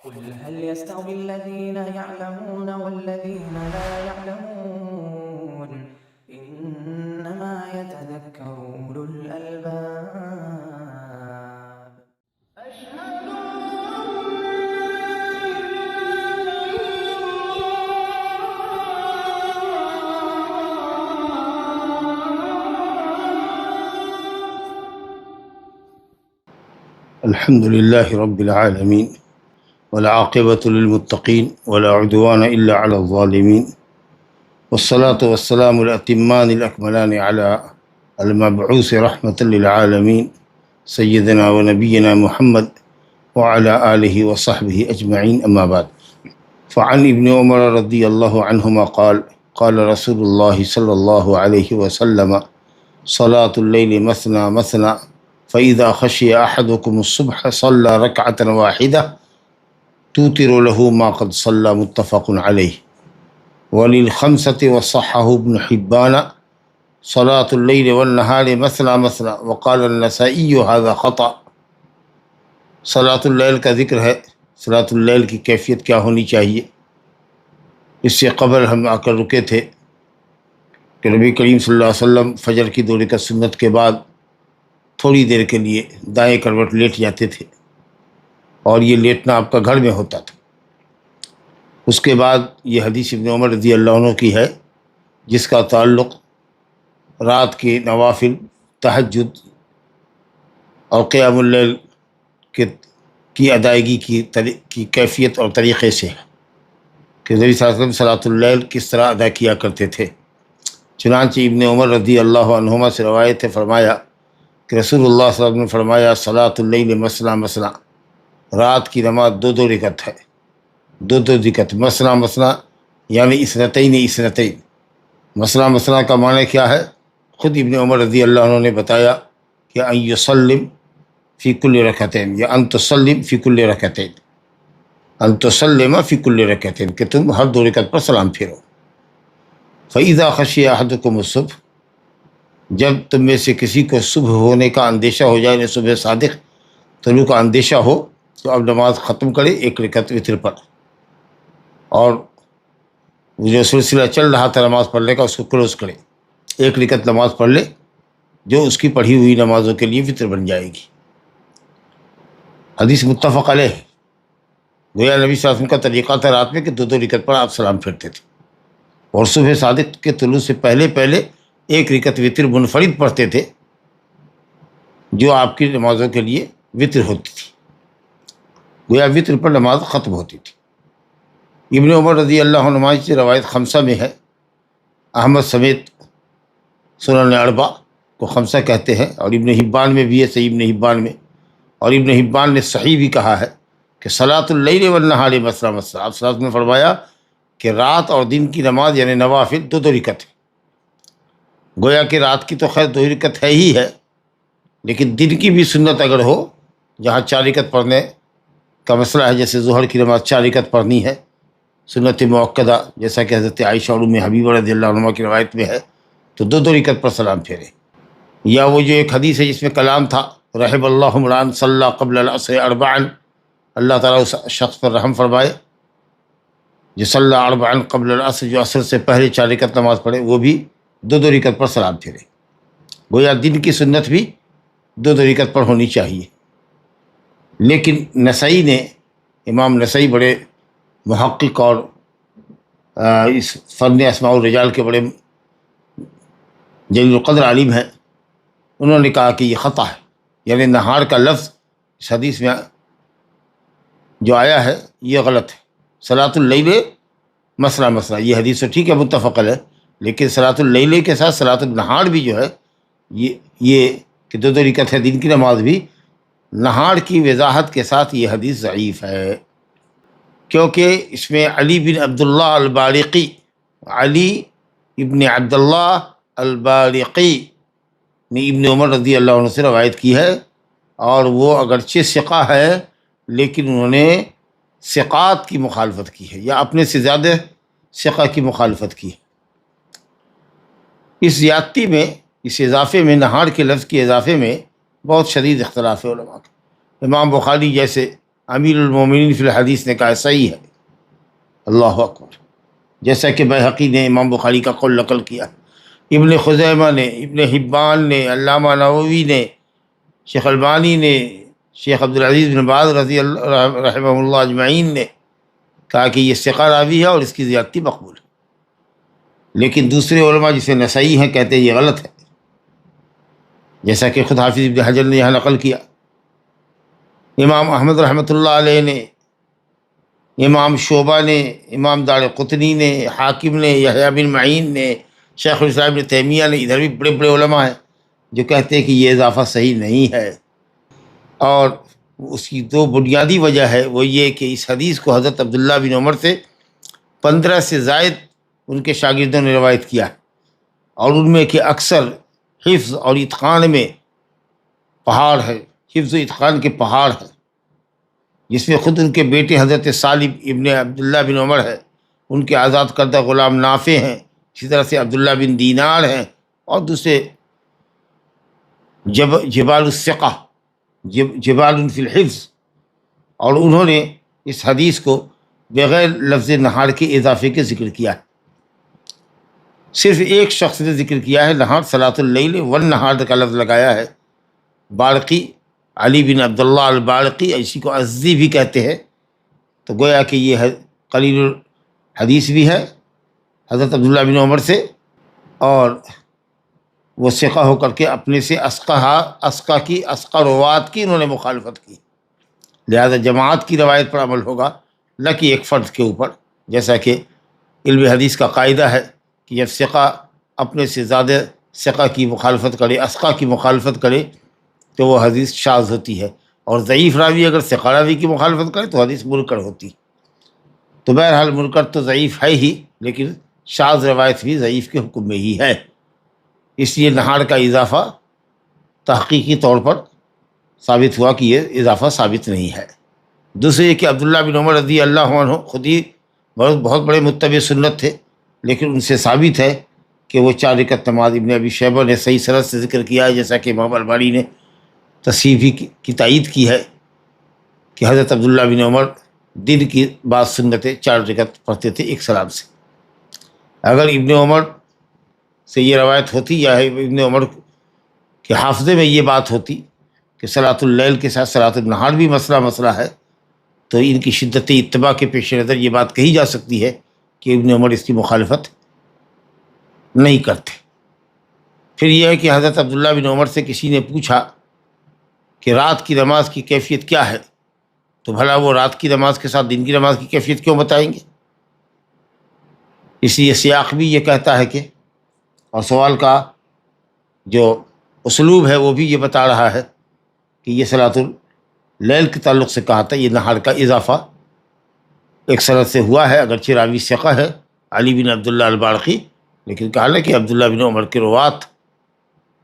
قل هل يستوي الذين يعلمون والذين لا يعلمون إنما يتذكر أولو الألباب أشهد الحمد لله رب العالمين والعاقبة للمتقين ولا عدوان إلا على الظالمين والصلاة والسلام الأتمان الأكملان على المبعوث رحمة للعالمين سيدنا ونبينا محمد وعلى آله وصحبه أجمعين أما بعد فعن ابن عمر رضي الله عنهما قال قال رسول الله صلى الله عليه وسلم صلاة الليل مثنى مثنى فإذا خشي أحدكم الصبح صلى ركعة واحدة توتر له ما قد صلى متفق عليه وللخمسة وصحه ابن حبان صلاة الليل والنهار مثنى مثنى وقال النسائي هذا خطأ۔ صلاة اللیل کا ذکر ہے۔ صلاة اللیل کی کیفیت کیا ہونی چاہیے، اس سے قبل ہم آ کر رکے تھے کہ نبی کریم صلی اللہ علیہ وسلم فجر کی 2 رکعت سنت کے بعد تھوڑی دیر کے لیے دائیں کروٹ لیٹ جاتے تھے، اور یہ لیٹنا آپ کا گھر میں ہوتا تھا۔ اس کے بعد یہ حدیث ابن عمر رضی اللہ عنہ کی ہے، جس کا تعلق رات کے نوافل، تہجد اور قیام اللیل کی ادائیگی کی کیفیت اور طریقے سے ہے کہ نبی صلی اللہ علیہ وسلم صلاۃ اللیل کس طرح ادا کیا کرتے تھے۔ چنانچہ ابن عمر رضی اللہ عنہما سے روایت ہے، فرمایا کہ رسول اللہ صلی اللہ علیہ وسلم نے فرمایا صلاۃ اللیل مثنی مثنی، رات کی نماز 2 رکعت ہے، 2 رکعت۔ مثنی مثنی یعنی اثنتین اثنتین۔ مثنی مثنی کا معنی کیا ہے؟ خود ابن عمر رضی اللہ عنہ نے بتایا کہ ان یسلم فی کل رکعتین، یا ان تسلم فی کل رکعتین، ان تسلم فی کل رکعتین، کہ تم ہر 2 رکعت پر سلام پھیرو۔ فاذا خشی احدکم الصبح، جب تم میں سے کسی کو صبح ہونے کا اندیشہ ہو جائے، یعنی صبح صادق طلوع کا اندیشہ ہو، تو اب نماز ختم کرے 1 رکعت وتر پر، اور جو سلسلہ چل رہا تھا نماز پڑھنے کا اس کو کلوز کرے، 1 رکعت نماز پڑھ لے جو اس کی پڑھی ہوئی نمازوں کے لیے وتر بن جائے گی۔ حدیث متفق علیہ ہے۔ گویا نبی صلی اللہ علیہ وسلم کا طریقہ تھا رات میں کہ 2 رکعت پر آپ سلام پھیرتے تھے، اور صبح صادق کے طلوع سے پہلے 1 رکعت وتر منفرد پڑھتے تھے، جو آپ کی نمازوں کے لیے وتر ہوتی تھی۔ گویا وتر پر نماز ختم ہوتی تھی۔ ابن عمر رضی اللہ عنہ سے روایت خمسہ میں ہے، احمد سمیت سنن اربع کو خمسہ کہتے ہیں، اور ابن حبان میں بھی ہے، صحیح ابن حبان میں، اور ابن حبان نے صحیح بھی کہا ہے کہ صلاۃ اللیل والنہار مثنی مثنی۔ آپ صلی اللہ علیہ وسلم نے فرمایا کہ رات اور دن کی نماز یعنی نوافل 2 رکعت ہے۔ گویا کہ رات کی تو خیر 2 رکعت ہے ہی ہے، لیکن دن کی بھی سنت اگر ہو، جہاں 4 رکعت پڑھنے کا مسئلہ ہے، جیسے ظہر کی نماز 4 رکعت پڑھنی ہے، سنت موقدہ، جیسا کہ حضرت عائشہ اور ام حبیبہ رضی اللہ عنہ کی روایت میں ہے، تو 2 رکعت پر سلام پھیرے۔ یا وہ جو ایک حدیث ہے جس میں کلام تھا، رحم اللہ امرأ صلی قبل العصر 4، اللہ تعالیٰ اس شخص پر رحم فرمائے جو صلی 4 قبل العصر، جو عصر سے پہلے 4 رکعت نماز پڑھے، وہ بھی 2 رکعت پر سلام پھیرے۔ گویا دن کی سنت بھی 2 رکعت پر ہونی چاہیے۔ لیکن نسائی نے، امام نسائی بڑے محقق اور اس فن اسماء الرجال کے بڑے جلیل القدر عالم ہیں، انہوں نے کہا کہ یہ خطا ہے، یعنی نہار کا لفظ اس حدیث میں جو آیا ہے یہ غلط ہے۔ صلاۃ اللیل مثنی مثنی، یہ حدیث تو ٹھیک ہے متفق علیہ، لیکن صلاۃ اللیل کے ساتھ صلاۃ النہار بھی جو ہے یہ کہ 2 رکعت ہے دن کی نماز بھی، نہار کی وضاحت کے ساتھ یہ حدیث ضعیف ہے، کیونکہ اس میں علی بن عبداللہ البارقی، علی ابن عبداللہ البارقی نے ابن عمر رضی اللہ عنہ سے روایت کی ہے، اور وہ اگرچہ ثقہ ہے لیکن انہوں نے ثقات کی مخالفت کی ہے، یا اپنے سے زیادہ ثقہ کی مخالفت کی ہے۔ اس زیادتی میں، اس اضافے میں، نہار کے لفظ کے اضافے میں بہت شدید اختلاف ہے علماء کا۔ امام بخاری جیسے امیر المومنین فی الحدیث نے کہا صحیح ہے۔ اللہ اکبر، جیسا کہ بیہقی نے امام بخاری کا قول نقل کیا، ابن خزیمہ نے، ابن حبان نے، علامہ نووی نے، شیخ البانی نے، شیخ عبدالعزیز بن باز رضی اللہ رحمہ اللہ اجمعین نے کہا کہ یہ ثقہ راوی ہے اور اس کی زیادتی مقبول ہے۔ لیکن دوسرے علماء جسے نسائی ہیں کہتے ہیں یہ غلط ہے، جیسا کہ خود حافظ ابن حجر نے یہاں نقل کیا۔ امام احمد رحمۃ اللہ علیہ نے، امام شعبہ نے، امام دارقطنی نے، حاکم نے، یحییٰ بن معین نے، شیخ الاسلام ابن تیمیہ نے، ادھر بھی بڑے بڑے علماء ہیں جو کہتے ہیں کہ یہ اضافہ صحیح نہیں ہے۔ اور اس کی دو بنیادی وجہ ہے، وہ یہ کہ اس حدیث کو حضرت عبداللہ بن عمر سے 15 سے زائد ان کے شاگردوں نے روایت کیا، اور ان میں کہ اکثر حفظ اور اتقان میں پہاڑ ہے، حفظ و اتقان کے پہاڑ ہے، جس میں خود ان کے بیٹے حضرت سالم ابن عبداللہ بن عمر ہے، ان کے آزاد کردہ غلام نافع ہیں، اسی طرح سے عبداللہ بن دینار ہیں، اور دوسرے جبال الثقہ، جبال فی الحفظ، اور انہوں نے اس حدیث کو بغیر لفظ نہار کے اضافے کے ذکر کیا ہے۔ صرف ایک شخص نے ذکر کیا ہے نہار، صلاۃ اللیل والنہار کا لفظ لگایا ہے، بارقی، علی بن عبداللہ البارقی، اسی کو ازدی بھی کہتے ہیں، تو گویا کہ یہ قلیل الحدیث بھی ہے حضرت عبداللہ بن عمر سے، اور وہ ثقہ ہو کر کے اپنے سے اسقا روات کی انہوں نے مخالفت کی، لہذا جماعت کی روایت پر عمل ہوگا، نہ کہ ایک فرد کے اوپر، جیسا کہ علم حدیث کا قاعدہ ہے کہ جب ثقہ اپنے سے زیادہ ثقہ کی مخالفت کرے، اسقا کی مخالفت کرے، تو وہ حدیث شاذ ہوتی ہے، اور ضعیف راوی اگر ثقہ راوی کی مخالفت کرے تو حدیث منکر ہوتی۔ تو بہرحال منکر تو ضعیف ہے ہی، لیکن شاذ روایت بھی ضعیف کے حکم میں ہی ہے، اس لیے نہار کا اضافہ تحقیقی طور پر ثابت ہوا کہ یہ اضافہ ثابت نہیں ہے۔ دوسرے یہ کہ عبداللہ بن عمر رضی اللہ عنہ خود ہی بہت بڑے متبع سنت تھے، لیکن ان سے ثابت ہے کہ وہ 4 رکعت نماز، ابن ابی شیبہ نے صحیح سند سے ذکر کیا ہے، جیسا کہ امام البانی نے تصحیح بھی کی تائید کی ہے کہ حضرت عبداللہ بن عمر دن کی بعض سنتیں 4 رکعت پڑھتے تھے ایک سلام سے۔ اگر ابن عمر سے یہ روایت ہوتی، یا ابن عمر کے حافظے میں یہ بات ہوتی کہ صلاۃ اللیل کے ساتھ صلاۃ النہار بھی مسئلہ ہے، تو ان کی شدت اتباع کے پیش نظر یہ بات کہی جا سکتی ہے کہ ابن عمر اس کی مخالفت نہیں کرتے۔ پھر یہ ہے کہ حضرت عبداللہ بن عمر سے کسی نے پوچھا کہ رات کی نماز کی کیفیت کیا ہے، تو بھلا وہ رات کی نماز کے ساتھ دن کی نماز کی کیفیت کیوں بتائیں گے؟ اس لیے سیاق بھی یہ کہتا ہے کہ، اور سوال کا جو اسلوب ہے وہ بھی یہ بتا رہا ہے کہ یہ صلاۃ اللیل کے تعلق سے کہا تھا، یہ نہار کا اضافہ ایک سند سے ہوا ہے، اگرچہ راوی ثقہ ہے علی بن عبداللہ البارقی، لیکن کہا ہے کہ عبداللہ بن عمر کے روات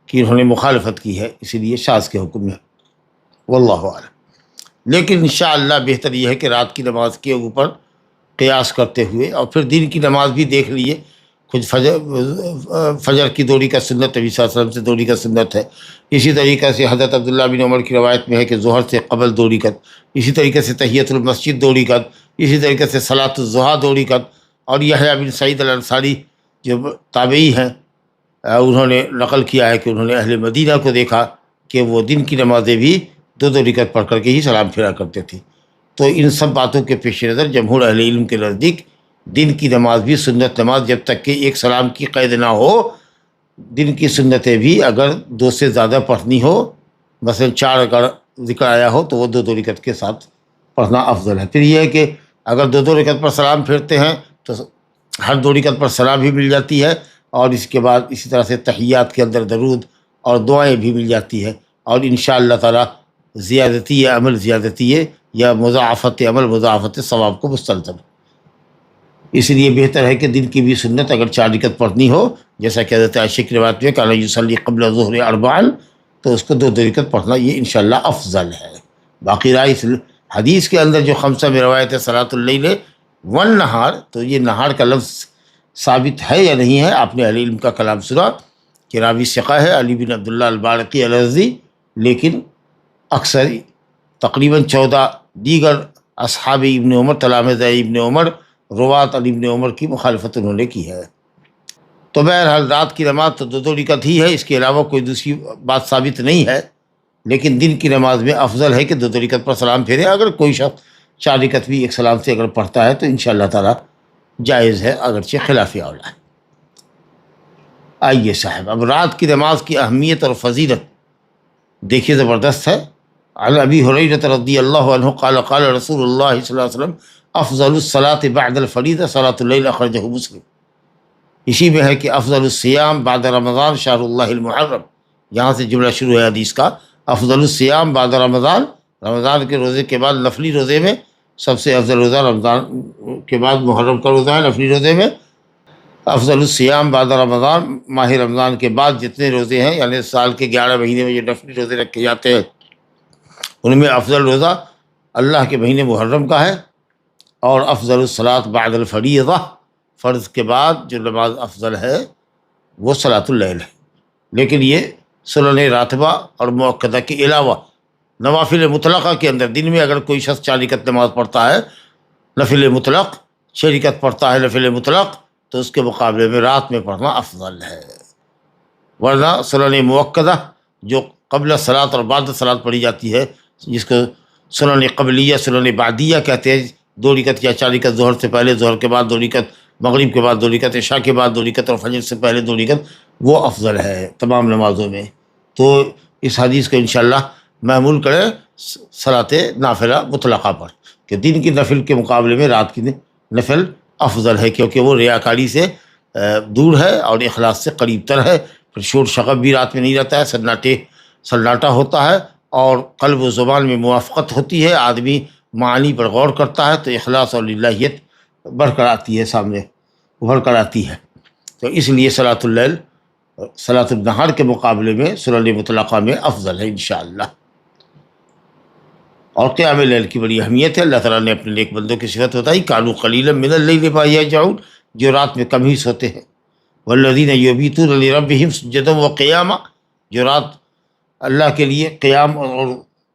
کی انہوں نے مخالفت کی ہے، اسی لیے شاذ کے حکم میں، واللہ اعلم۔ لیکن انشاءاللہ بہتر یہ ہے کہ رات کی نماز کے اوپر قیاس کرتے ہوئے، اور پھر دن کی نماز بھی دیکھ لیے، خود فجر کی 2 رکعت سنت نبی صلی اللہ علیہ وسلم سے 2 رکعت سنت ہے، اسی طریقے سے حضرت عبداللہ بن عمر کی روایت میں ہے کہ ظہر سے قبل 2 رکعت، اسی طریقے سے تحیۃ المسجد 2 رکعت، اسی طریقے سے صلاۃ الضحیٰ 2 رکعت، اور یحییٰ بن سعید الانصاری جو تابعی ہیں انہوں نے نقل کیا ہے کہ انہوں نے اہل مدینہ کو دیکھا کہ وہ دن کی نمازیں بھی 2 رکعت پڑھ کر کے ہی سلام پھیرا کرتے تھے۔ تو ان سب باتوں کے پیش نظر جمہور اہل علم کے نزدیک دن کی نماز بھی سنت نماز، جب تک کہ ایک سلام کی قید نہ ہو، دن کی سنتیں بھی اگر 2 سے زیادہ پڑھنی ہو، مثلا 4 اگر ذکر آیا ہو تو وہ 2 رکعت کے ساتھ پڑھنا افضل ہے۔ پھر یہ ہے کہ اگر 2 رکعت پر سلام پھیرتے ہیں تو ہر 2 رکعت پر سلام بھی مل جاتی ہے، اور اس کے بعد اسی طرح سے تحیات کے اندر درود اور دعائیں بھی مل جاتی ہے، اور انشاءاللہ تعالی زیادتی عمل زیادتی ہے، یا مضاعفت عمل مضاعفت ثواب کو مستلزم۔ اس لیے بہتر ہے کہ دن کی بھی سنت اگر 4 رکعت پڑھنی ہو، جیسا کہ حضرت عائشہ کی روایت میں کان یصلی قبل الظہر 4، تو اس کو 2 رکعت پڑھنا یہ انشاءاللہ افضل ہے۔ باقی رائے اس حدیث کے اندر جو 5 میں روایت ہے صلاۃ اللیل والنہار، تو یہ نہار کا لفظ ثابت ہے یا نہیں ہے؟ آپ نے اہل علم کا کلام سنا کہ راوی ثقہ ہے علی بن عبداللہ البارقی الازدی، لیکن اکثر تقریباً 14 دیگر اصحاب ابن عمر، تلامذہ ابن عمر، روات عن ابن عمر کی مخالفت انہوں نے کی ہے۔ تو بہرحال رات کی نماز تو 2 رکعت ہی ہے، اس کے علاوہ کوئی دوسری بات ثابت نہیں ہے، لیکن دن کی نماز میں افضل ہے کہ 2 رکعت پر سلام پھیرے۔ اگر کوئی شخص 4 رکعت بھی ایک سلام سے اگر پڑھتا ہے تو انشاءاللہ تعالیٰ جائز ہے، اگرچہ خلاف اولا ہے۔ آئیے صاحب، اب رات کی نماز کی اہمیت اور فضیلت دیکھیے، زبردست ہے۔ عن ابی ہریرہ رضی اللہ عنہ قال قال رسول اللہ صلی اللہ علیہ وسلم افضل الصلاۃ بعد الفریضہ صلاۃ اللیل، اخرجہ مسلم۔ اسی میں ہے کہ افضل الصیام بعد رمضان شہر اللہ المحرم، یہاں سے جملہ شروع ہے حدیث کا۔ افضل الصیام بعد رمضان، رمضان کے روزے کے بعد نفلی روزے میں سب سے افضل روزہ رمضان کے بعد محرم کا روزہ ہے۔ نفلی روزے میں افضل الصیام بعد رمضان، ماہ رمضان کے بعد جتنے روزے ہیں، یعنی سال کے 11 مہینے میں جو نفلی روزے رکھے جاتے ہیں ان میں افضل روزہ اللہ کے مہینے محرم کا ہے۔ اور افضل الصلاۃ بعد الفریضہ، فرض کے بعد جو نماز افضل ہے وہ صلاۃ اللیل ہے۔ لیکن یہ سنن راتبہ اور مؤکدہ کے علاوہ نوافل مطلقہ کے اندر دن میں اگر کوئی شخص 4 رکعت نماز پڑھتا ہے نفل مطلق، 6 رکعت پڑھتا ہے نفل مطلق، تو اس کے مقابلے میں رات میں پڑھنا افضل ہے۔ ورنہ سنن مؤکدہ جو قبل صلاۃ اور بعد صلاۃ پڑھی جاتی ہے، جس کو سنن قبلیہ سنن بعدیہ کہتے ہیں، 2 رکعت یا 4 رکعت ظہر سے پہلے، ظہر کے بعد 2 رکعت، مغرب کے بعد 2 رکعت، عشاء کے بعد 2 رکعت اور فجر سے پہلے 2 رکعت، وہ افضل ہے تمام نمازوں میں۔ تو اس حدیث کو انشاءاللہ محمول کریں صلاۃ نافلہ مطلقہ پر، کہ دن کی نفل کے مقابلے میں رات کی نفل افضل ہے، کیونکہ وہ ریاکاری سے دور ہے اور اخلاص سے قریب تر ہے۔ پھر شور شغب بھی رات میں نہیں رہتا ہے، سناٹا ہوتا ہے، اور قلب و زبان میں موافقت ہوتی ہے، آدمی معانی پر غور کرتا ہے تو اخلاص اور للہیت بڑھ کر آتی ہے، سامنے ابھر کر آتی ہے۔ تو اس لیے صلاۃ اللیل صلاۃ النہار کے مقابلے میں سنن مطلقہ میں افضل ہے انشاءاللہ۔ اور قیام اللیل کی بڑی اہمیت ہے۔ اللہ تعالیٰ نے اپنے نیک بندوں کی صفت بتائی، کانوا قلیلا من اللیل ما یہجعون، جو رات میں کم ہی سوتے ہیں، والذین یبیتون لربہم سجدا وقیاما، جو رات اللہ کے لیے قیام اور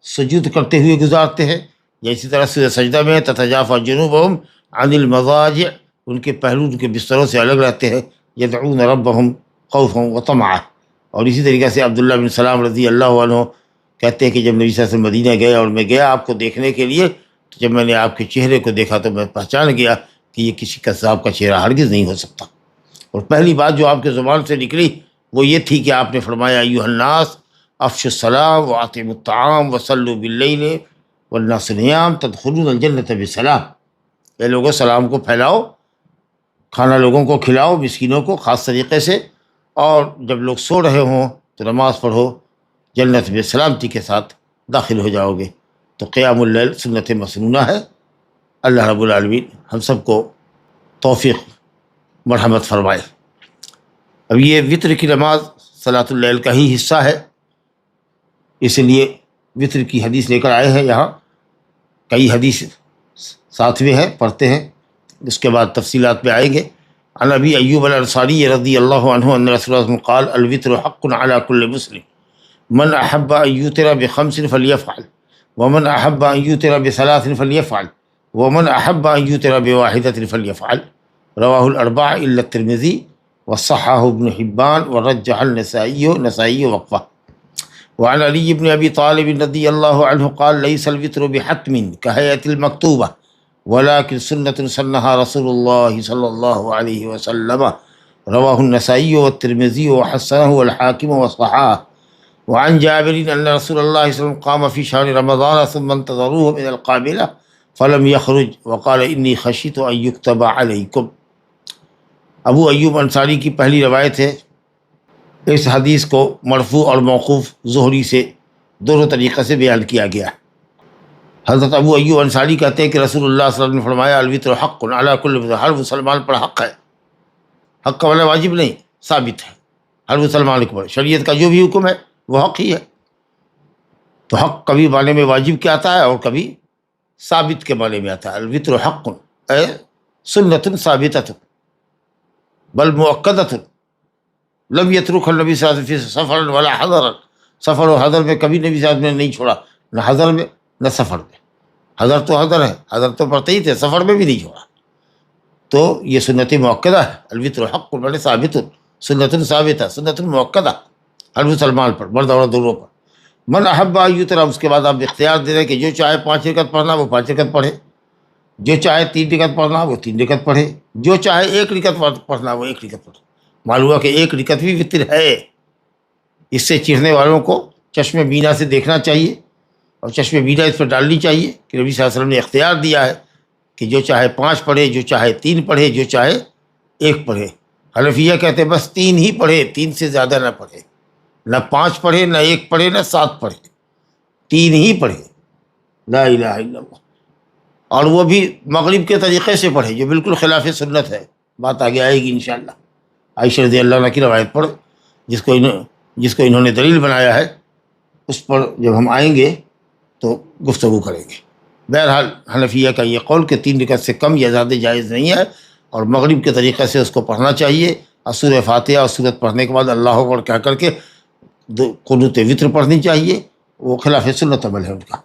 سجود کرتے ہوئے گزارتے ہیں۔ یا اسی طرح سے سجدہ میں تتجافی جنوبہم عن المضاجع، ان کے پہلو ان کے بستروں سے الگ رہتے ہیں، یدعون ربہم خوفا وطمعا۔ اور اسی طریقے سے عبداللہ بن سلام رضی اللہ عنہ کہتے ہیں کہ جب نبی صلی اللہ علیہ وسلم مدینہ گئے اور میں گیا آپ کو دیکھنے کے لیے، تو جب میں نے آپ کے چہرے کو دیکھا تو میں پہچان گیا کہ یہ کسی قذاب کا چہرہ ہرگز نہیں ہو سکتا۔ اور پہلی بات جو آپ کے زبان سے نکلی وہ یہ تھی کہ آپ نے فرمایا ایھا الناس افشوا السلام واطعموا الطعام وصلوا باللیل والناس نیام تدخلون الجنۃ بسلام۔ اے لوگوں، سلام کو پھیلاؤ، کھانا لوگوں کو کھلاؤ، مسکینوں کو خاص طریقے سے، اور جب لوگ سو رہے ہوں تو نماز پڑھو، جنت میں سلامتی کے ساتھ داخل ہو جاؤ گے۔ تو قیام اللیل سنت مسنونہ ہے۔ اللہ رب العالمین ہم سب کو توفیق مرحمت فرمائے۔ اب یہ وطر کی نماز صلاۃ اللیل کا ہی حصہ ہے، اس لیے وطر کی حدیث لے کر آئے ہیں یہاں۔ کئی حدیث ساتھ میں ہیں، پڑھتے ہیں، اس کے بعد تفصیلات میں آئیں گے۔ عن ابی ایوب الانصاری رضی اللہ عنہ ان رسول اللہ صلی اللہ علیہ وسلم قال الوطر حق علی کل مسلم من احب ان یوتر بخمس فلیفعل ومن احب ان یوتر بثلاث فلیفعل ومن احب ان یوتر بواحدۃ فلیفعل، رواہ الاربعہ الا الترمذی وصححہ ابن حبان ورجح النسائی وقفہ۔ وعن علی بن ابی طالب رضی اللہ عنہ قال لیس الوطر بحتم کہیئۃ المکتوبہ ولكن سنة سنها رسول الله صلى الله عليه وسلم، رواه النسائی والترمذی وحسنه والحاکم وصححه۔ وعن جابر ان رسول الله صلی اللہ علیہ وسلم قام في شهر رمضان ثم انتظروه من القابلة فلم يخرج وقال انی خشیت ان یکتب علیکم۔ ابو ایوب انصاری کی پہلی روایت ہے۔ اس حدیث کو مرفوع اور موقوف زہری سے دونوں طریقے سے بیان کیا گیا۔ حضرت ابو ایوب انصاری کہتے ہیں کہ رسول اللہ صلی اللہ علیہ وسلم نے فرمایا الوطر حق علی کل مسلم، ہر مسلمان پر حق ہے۔ حق کا معنی واجب نہیں، ثابت ہے، ہر مسلمان کو شریعت کا جو بھی حکم ہے وہ حق ہی ہے۔ تو حق کبھی معنی میں واجب کے آتا ہے اور کبھی ثابت کے معنی میں آتا ہے۔ الوطر حق اے سنت ثابتۃ بل مؤکدۃ لم یترک النبی صلی اللہ علیہ وسلم فی سفر ولا حضر، سفر و حضر میں کبھی نبی صلی اللہ علیہ وسلم نے نہیں چھوڑا، نہ حضر میں نہ سفر میں۔ حضر تو حضر ہے، حضر تو پڑھتے ہی تھے، سفر میں بھی نہیں چھوڑا. تو یہ سنت مؤکدہ ہے. الوتر حق بڑے ثابت، سنت ثابتہ، سنت مؤکدہ ہر مسلمان پر، مرد عورت دونوں پر. من احب یوتر، اس کے بعد آپ اختیار دے رہے ہیں کہ جو چاہے 5 رکعت پڑھنا وہ 5 رکعت پڑھے، جو چاہے 3 رکعت پڑھنا وہ 3 رکعت پڑھے، جو چاہے 1 رکعت پڑھنا وہ 1 رکعت پڑھے. معلوم ہوا کہ 1 رکعت بھی وتر ہے. اس سے چڑھنے والوں کو چشم بینا سے دیکھنا چاہیے، اور چشم بینا اس پر ڈالنی چاہیے کہ نبی صلی اللہ علیہ وسلم نے اختیار دیا ہے کہ جو چاہے 5 پڑھے، جو چاہے 3 پڑھے، جو چاہے 1 پڑھے. حنفیہ کہتے ہیں بس 3 ہی پڑھے، 3 سے زیادہ نہ پڑھے، نہ 5 پڑھے، نہ 1 پڑھے، نہ 7 پڑھے، 3 ہی پڑھے. لا الہ الا اللہ. اور وہ بھی مغرب کے طریقے سے پڑھے جو بالکل خلاف سنت ہے. بات آگے آئے گی انشاءاللہ. عائشہ رضی اللہ عنہ کی روایت پر جس کو انہوں نے دلیل بنایا ہے، اس پر جب ہم آئیں گے تو گفتگو کریں گے. بہرحال حنفیہ کا یہ قول کہ 3 رکعت سے کم یا زیادہ جائز نہیں ہے، اور مغرب کے طریقے سے اس کو پڑھنا چاہیے، اور سورہ فاتحہ اور سورت پڑھنے کے بعد اللہ اکبر کہہ کر کے قنوت وتر پڑھنی چاہیے. وہ خلاف سنت عمل ہے ان کا.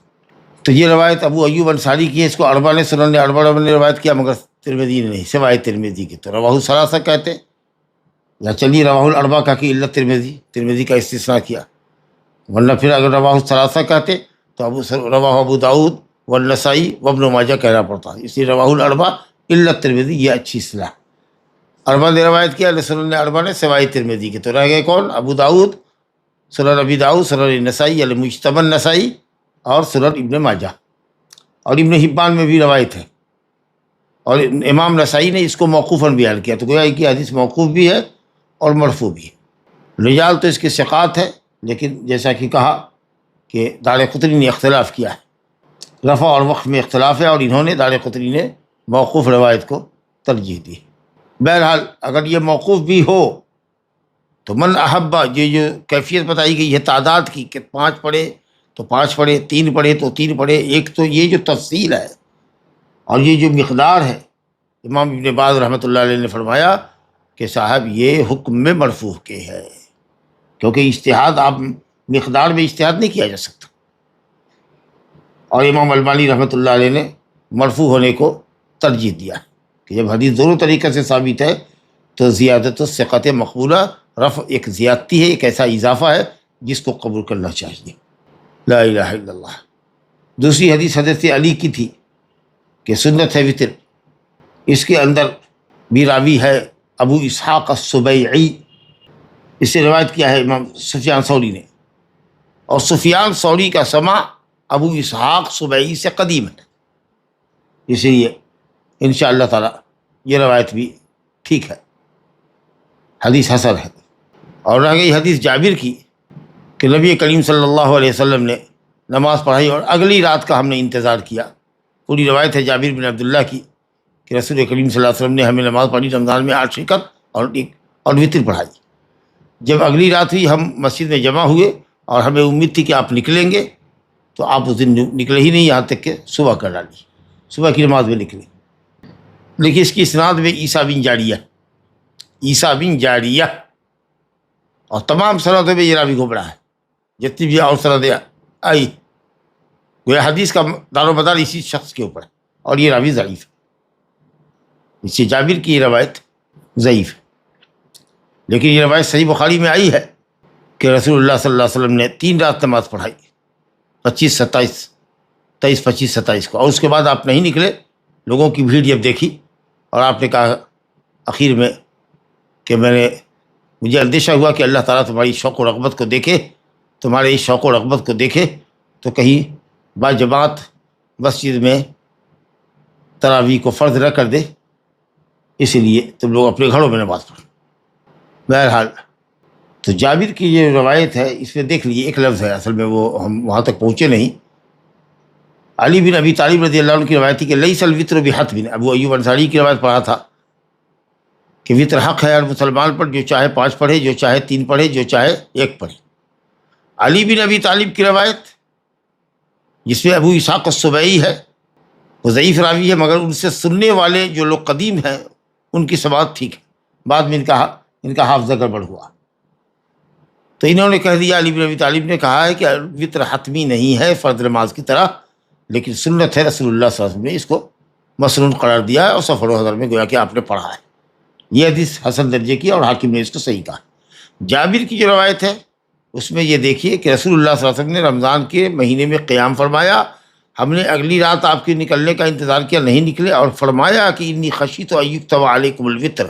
تو یہ روایت ابو ایوب انصاری کی ہے. اس کو اربع نے سنن اربع نے روایت کیا، مگر ترمذی نے نہیں، سوائے ترمذی کے. تو رواہ الثلاثہ کہتے ہیں، یا چلیے رواہ الاربع کا کہ الا ترمذی کا استثناء کیا. ورنہ پھر اگر رواہ الثلاثہ کہتے تو رواہ ابو داؤد والنسائی وابن ماجہ کہنا پڑتا. اس لیے رواہ الاربع الا ترمذی، یہ اچھی اصطلاح. اربع نے روایت کیا، سنن اربع نے سوائے ترمذی کے. تو رہ گئے کون؟ ابو داؤد، سنن ابی داؤد، سنن نسائی المجتبی النسائی، اور سنن ابن ماجہ. اور ابن حبان میں بھی روایت ہے، اور امام نسائی نے اس کو موقوفاً بیان کیا. تو گویا کہ حدیث موقوف بھی ہے اور مرفوع بھی ہے. رجال تو اس کے ثقات ہے، لیکن جیسا کہ کہا کہ دارقطنی نے اختلاف کیا ہے، رفع اور وقف میں اختلاف ہے، اور انہوں نے دارقطنی نے موقوف روایت کو ترجیح دی. بہرحال اگر یہ موقوف بھی ہو تو من احبا، یہ جو کیفیت بتائی گئی ہے تعداد کی کہ 5 پڑھے تو 5 پڑھے، 3 پڑھے تو 3 پڑھے، ایک تو یہ جو تفصیل ہے اور یہ جو مقدار ہے، امام ابن باز رحمۃ اللہ علیہ نے فرمایا کہ صاحب یہ حکم میں مرفوع کے ہے، کیونکہ اجتہاد، آپ مقدار میں اجتہاد نہیں کیا جا سکتا. اور امام البانی رحمۃ اللہ علیہ نے مرفوع ہونے کو ترجیح دیا کہ جب حدیث دونوں طریقے سے ثابت ہے تو زیادت الثقت مقبولہ، رفع ایک زیادتی ہے، ایک ایسا اضافہ ہے جس کو قبول کرنا چاہیے. لا الہ الا اللہ. دوسری حدیث حضرت علی کی تھی کہ سنت ہے وتر. اس کے اندر بھی راوی ہے ابو اسحاق السبیعی. اس سے روایت کیا ہے امام سفیان ثوری نے، اور سفیان ثوری کا سماع ابو اسحاق سبیعی سے قدیم ہے، اس لیے انشاءاللہ تعالی یہ روایت بھی ٹھیک ہے، حدیث حسن ہے. اور رہ گئی حدیث جابر کی کہ نبی کریم صلی اللہ علیہ وسلم نے نماز پڑھائی اور اگلی رات کا ہم نے انتظار کیا. پوری روایت ہے جابر بن عبداللہ کی کہ رسول کریم صلی اللہ علیہ وسلم نے ہمیں نماز پڑھی رمضان میں 8 رکعت اور وتر پڑھائی. جب اگلی رات ہوئی ہم مسجد میں جمع ہوئے اور ہمیں امید تھی کہ آپ نکلیں گے، تو آپ اس دن نکلے ہی نہیں، یہاں تک کہ صبح کر ڈالی، صبح کی نماز میں نکلے. لیکن اس کی اسناد میں عیسیٰ بن جاریہ اور تمام سندوں میں یہ راوی گھبرا ہے. جتنی بھی اور سندیں آئی گویا حدیث کا دار و مدار اسی شخص کے اوپر ہے، اور یہ راوی ضعیف ہے. اس سے جابر کی یہ روایت ضعیف ہے. لیکن یہ روایت صحیح بخاری میں آئی ہے کہ رسول اللہ صلی اللہ علیہ وسلم نے 3 رات نماز پڑھائی، 23 25 27 کو، اور اس کے بعد آپ نہیں نکلے. لوگوں کی بھیڑ جب دیکھی اور آپ نے کہا اخیر میں کہ مجھے اندیشہ ہوا کہ اللہ تعالیٰ تمہاری شوق و رغبت کو دیکھے، تمہارے اس شوق و رغبت کو دیکھے تو کہیں باجماعت مسجد میں تراویح کو فرض نہ کر دے، اسی لیے تم لوگ اپنے گھروں میں نماز پڑھو. بہرحال تو جابر کی یہ روایت ہے، اس میں دیکھ لیجیے ایک لفظ ہے، اصل میں وہ ہم وہاں تک پہنچے نہیں. علی بن ابی طالب رضی اللہ عنہ کی روایت تھی کہ لیس الوتر بحتم. ابو ایوب انصاری کی روایت پڑھا تھا کہ وتر حق ہے ہر مسلمان پر، جو چاہے 5 پڑھے، جو چاہے 3 پڑھے، جو چاہے 1 پڑھے. علی بن ابی طالب کی روایت جس میں ابو اسحاق السبیعی ہے، وہ ضعیف راوی ہے، مگر ان سے سننے والے جو لوگ قدیم ہیں ان کی سماعت ٹھیک ہے. بعد میں ان کا حافظہ گڑبڑ ہوا، تو انہوں نے کہہ دیا، علی بن ابی طالب نے کہا ہے کہ وتر حتمی نہیں ہے فرض نماز کی طرح، لیکن سنت ہے، رسول اللہ صلی اللہ علیہ وسلم نے اس کو مسنون قرار دیا ہے اور سفر و حضر میں گویا کہ آپ نے پڑھا ہے۔ یہ حدیث حسن درجے کی اور حاکم نے اس کو صحیح کہا۔ جابر کی جو روایت ہے اس میں یہ دیکھیے کہ رسول اللہ صلی اللہ علیہ وسلم نے رمضان کے مہینے میں قیام فرمایا، ہم نے اگلی رات آپ کے نکلنے کا انتظار کیا، نہیں نکلے، اور فرمایا کہ انی خشیت ان یکتب علیکم الوتر،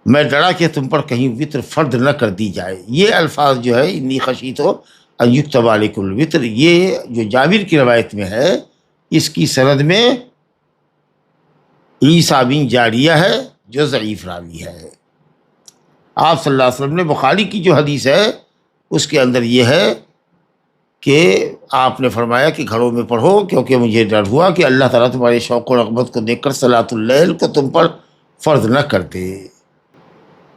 میں ڈرا کہ تم پر کہیں وطر فرض نہ کر دی جائے۔ یہ الفاظ جو ہے انی خشیت ان یکتب علیکم الوتر، یہ جو جابر کی روایت میں ہے اس کی سند میں عیسیٰ بن جاریہ ہے جو ضعیف راوی ہے۔ آپ صلی اللہ علیہ وسلم نے بخاری کی جو حدیث ہے اس کے اندر یہ ہے کہ آپ نے فرمایا کہ گھروں میں پڑھو، کیونکہ مجھے ڈر ہوا کہ اللہ تعالیٰ تمہارے شوق و رغبت کو دیکھ کر صلاۃ اللیل کو تم پر فرض نہ کر دے۔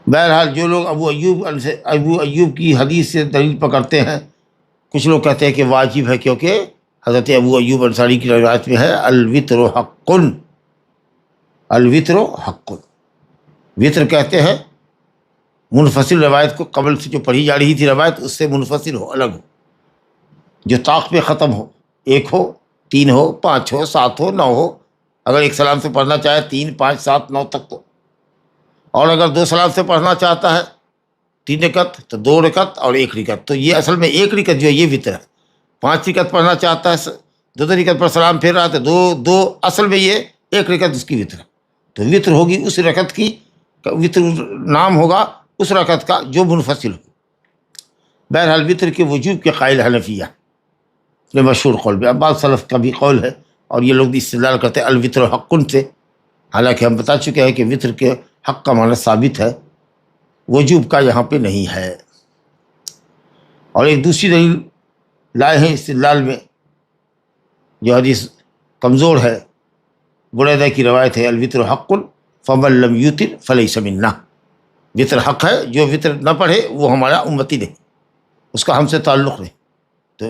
بہرحال جو لوگ ابو ایوب کی حدیث سے دلیل پکڑتے ہیں، کچھ لوگ کہتے ہیں کہ واجب ہے، کیونکہ حضرت ابو ایوب انصاری کی روایت میں ہے الوتر حق، الوتر حق، وطر کہتے ہیں منفصل روایت کو، قبل سے جو پڑھی جا رہی تھی روایت اس سے منفصل ہو، الگ ہو، جو طاق پہ ختم ہو، 1 ہو، 3 ہو، 5 ہو، 7 ہو، 9 ہو، اگر ایک سلام سے پڑھنا چاہے 3، 5، 7، 9 تک تو، اور اگر 2 سلام سے پڑھنا چاہتا ہے 3 رکعت تو 2 رکعت اور 1 رکعت، تو یہ اصل میں 1 رکعت جو ہے یہ وطر ہے۔ 5 رکعت پڑھنا چاہتا ہے 2 رکعت پر سلام پھیر رہا ہے تو 2 اصل میں یہ 1 رکعت اس کی وطر ہے، تو وطر ہوگی اس رکعت کی، وطر نام ہوگا اس رکعت کا جو منفصل ہو۔ بہرحال وطر کے وجوب کے قائل حنفیہ نے مشہور قول بھی، اب بعض سلف کا بھی قول ہے، اور یہ لوگ استدلال کرتے ہیں الوتر حق سے، حالانکہ ہم بتا چکے ہیں کہ وطر کے حق کا معنی ثابت ہے، وجوب کا یہاں پہ نہیں ہے۔ اور ایک دوسری دلیل لائے ہیں استدلال میں جو حدیث کمزور ہے، بریدہ کی روایت ہے الوتر حق فمن لم یوتر فلیس منا، وطر حق ہے، جو وطر نہ پڑھے وہ ہمارا امتی نہیں، اس کا ہم سے تعلق نہیں۔ تو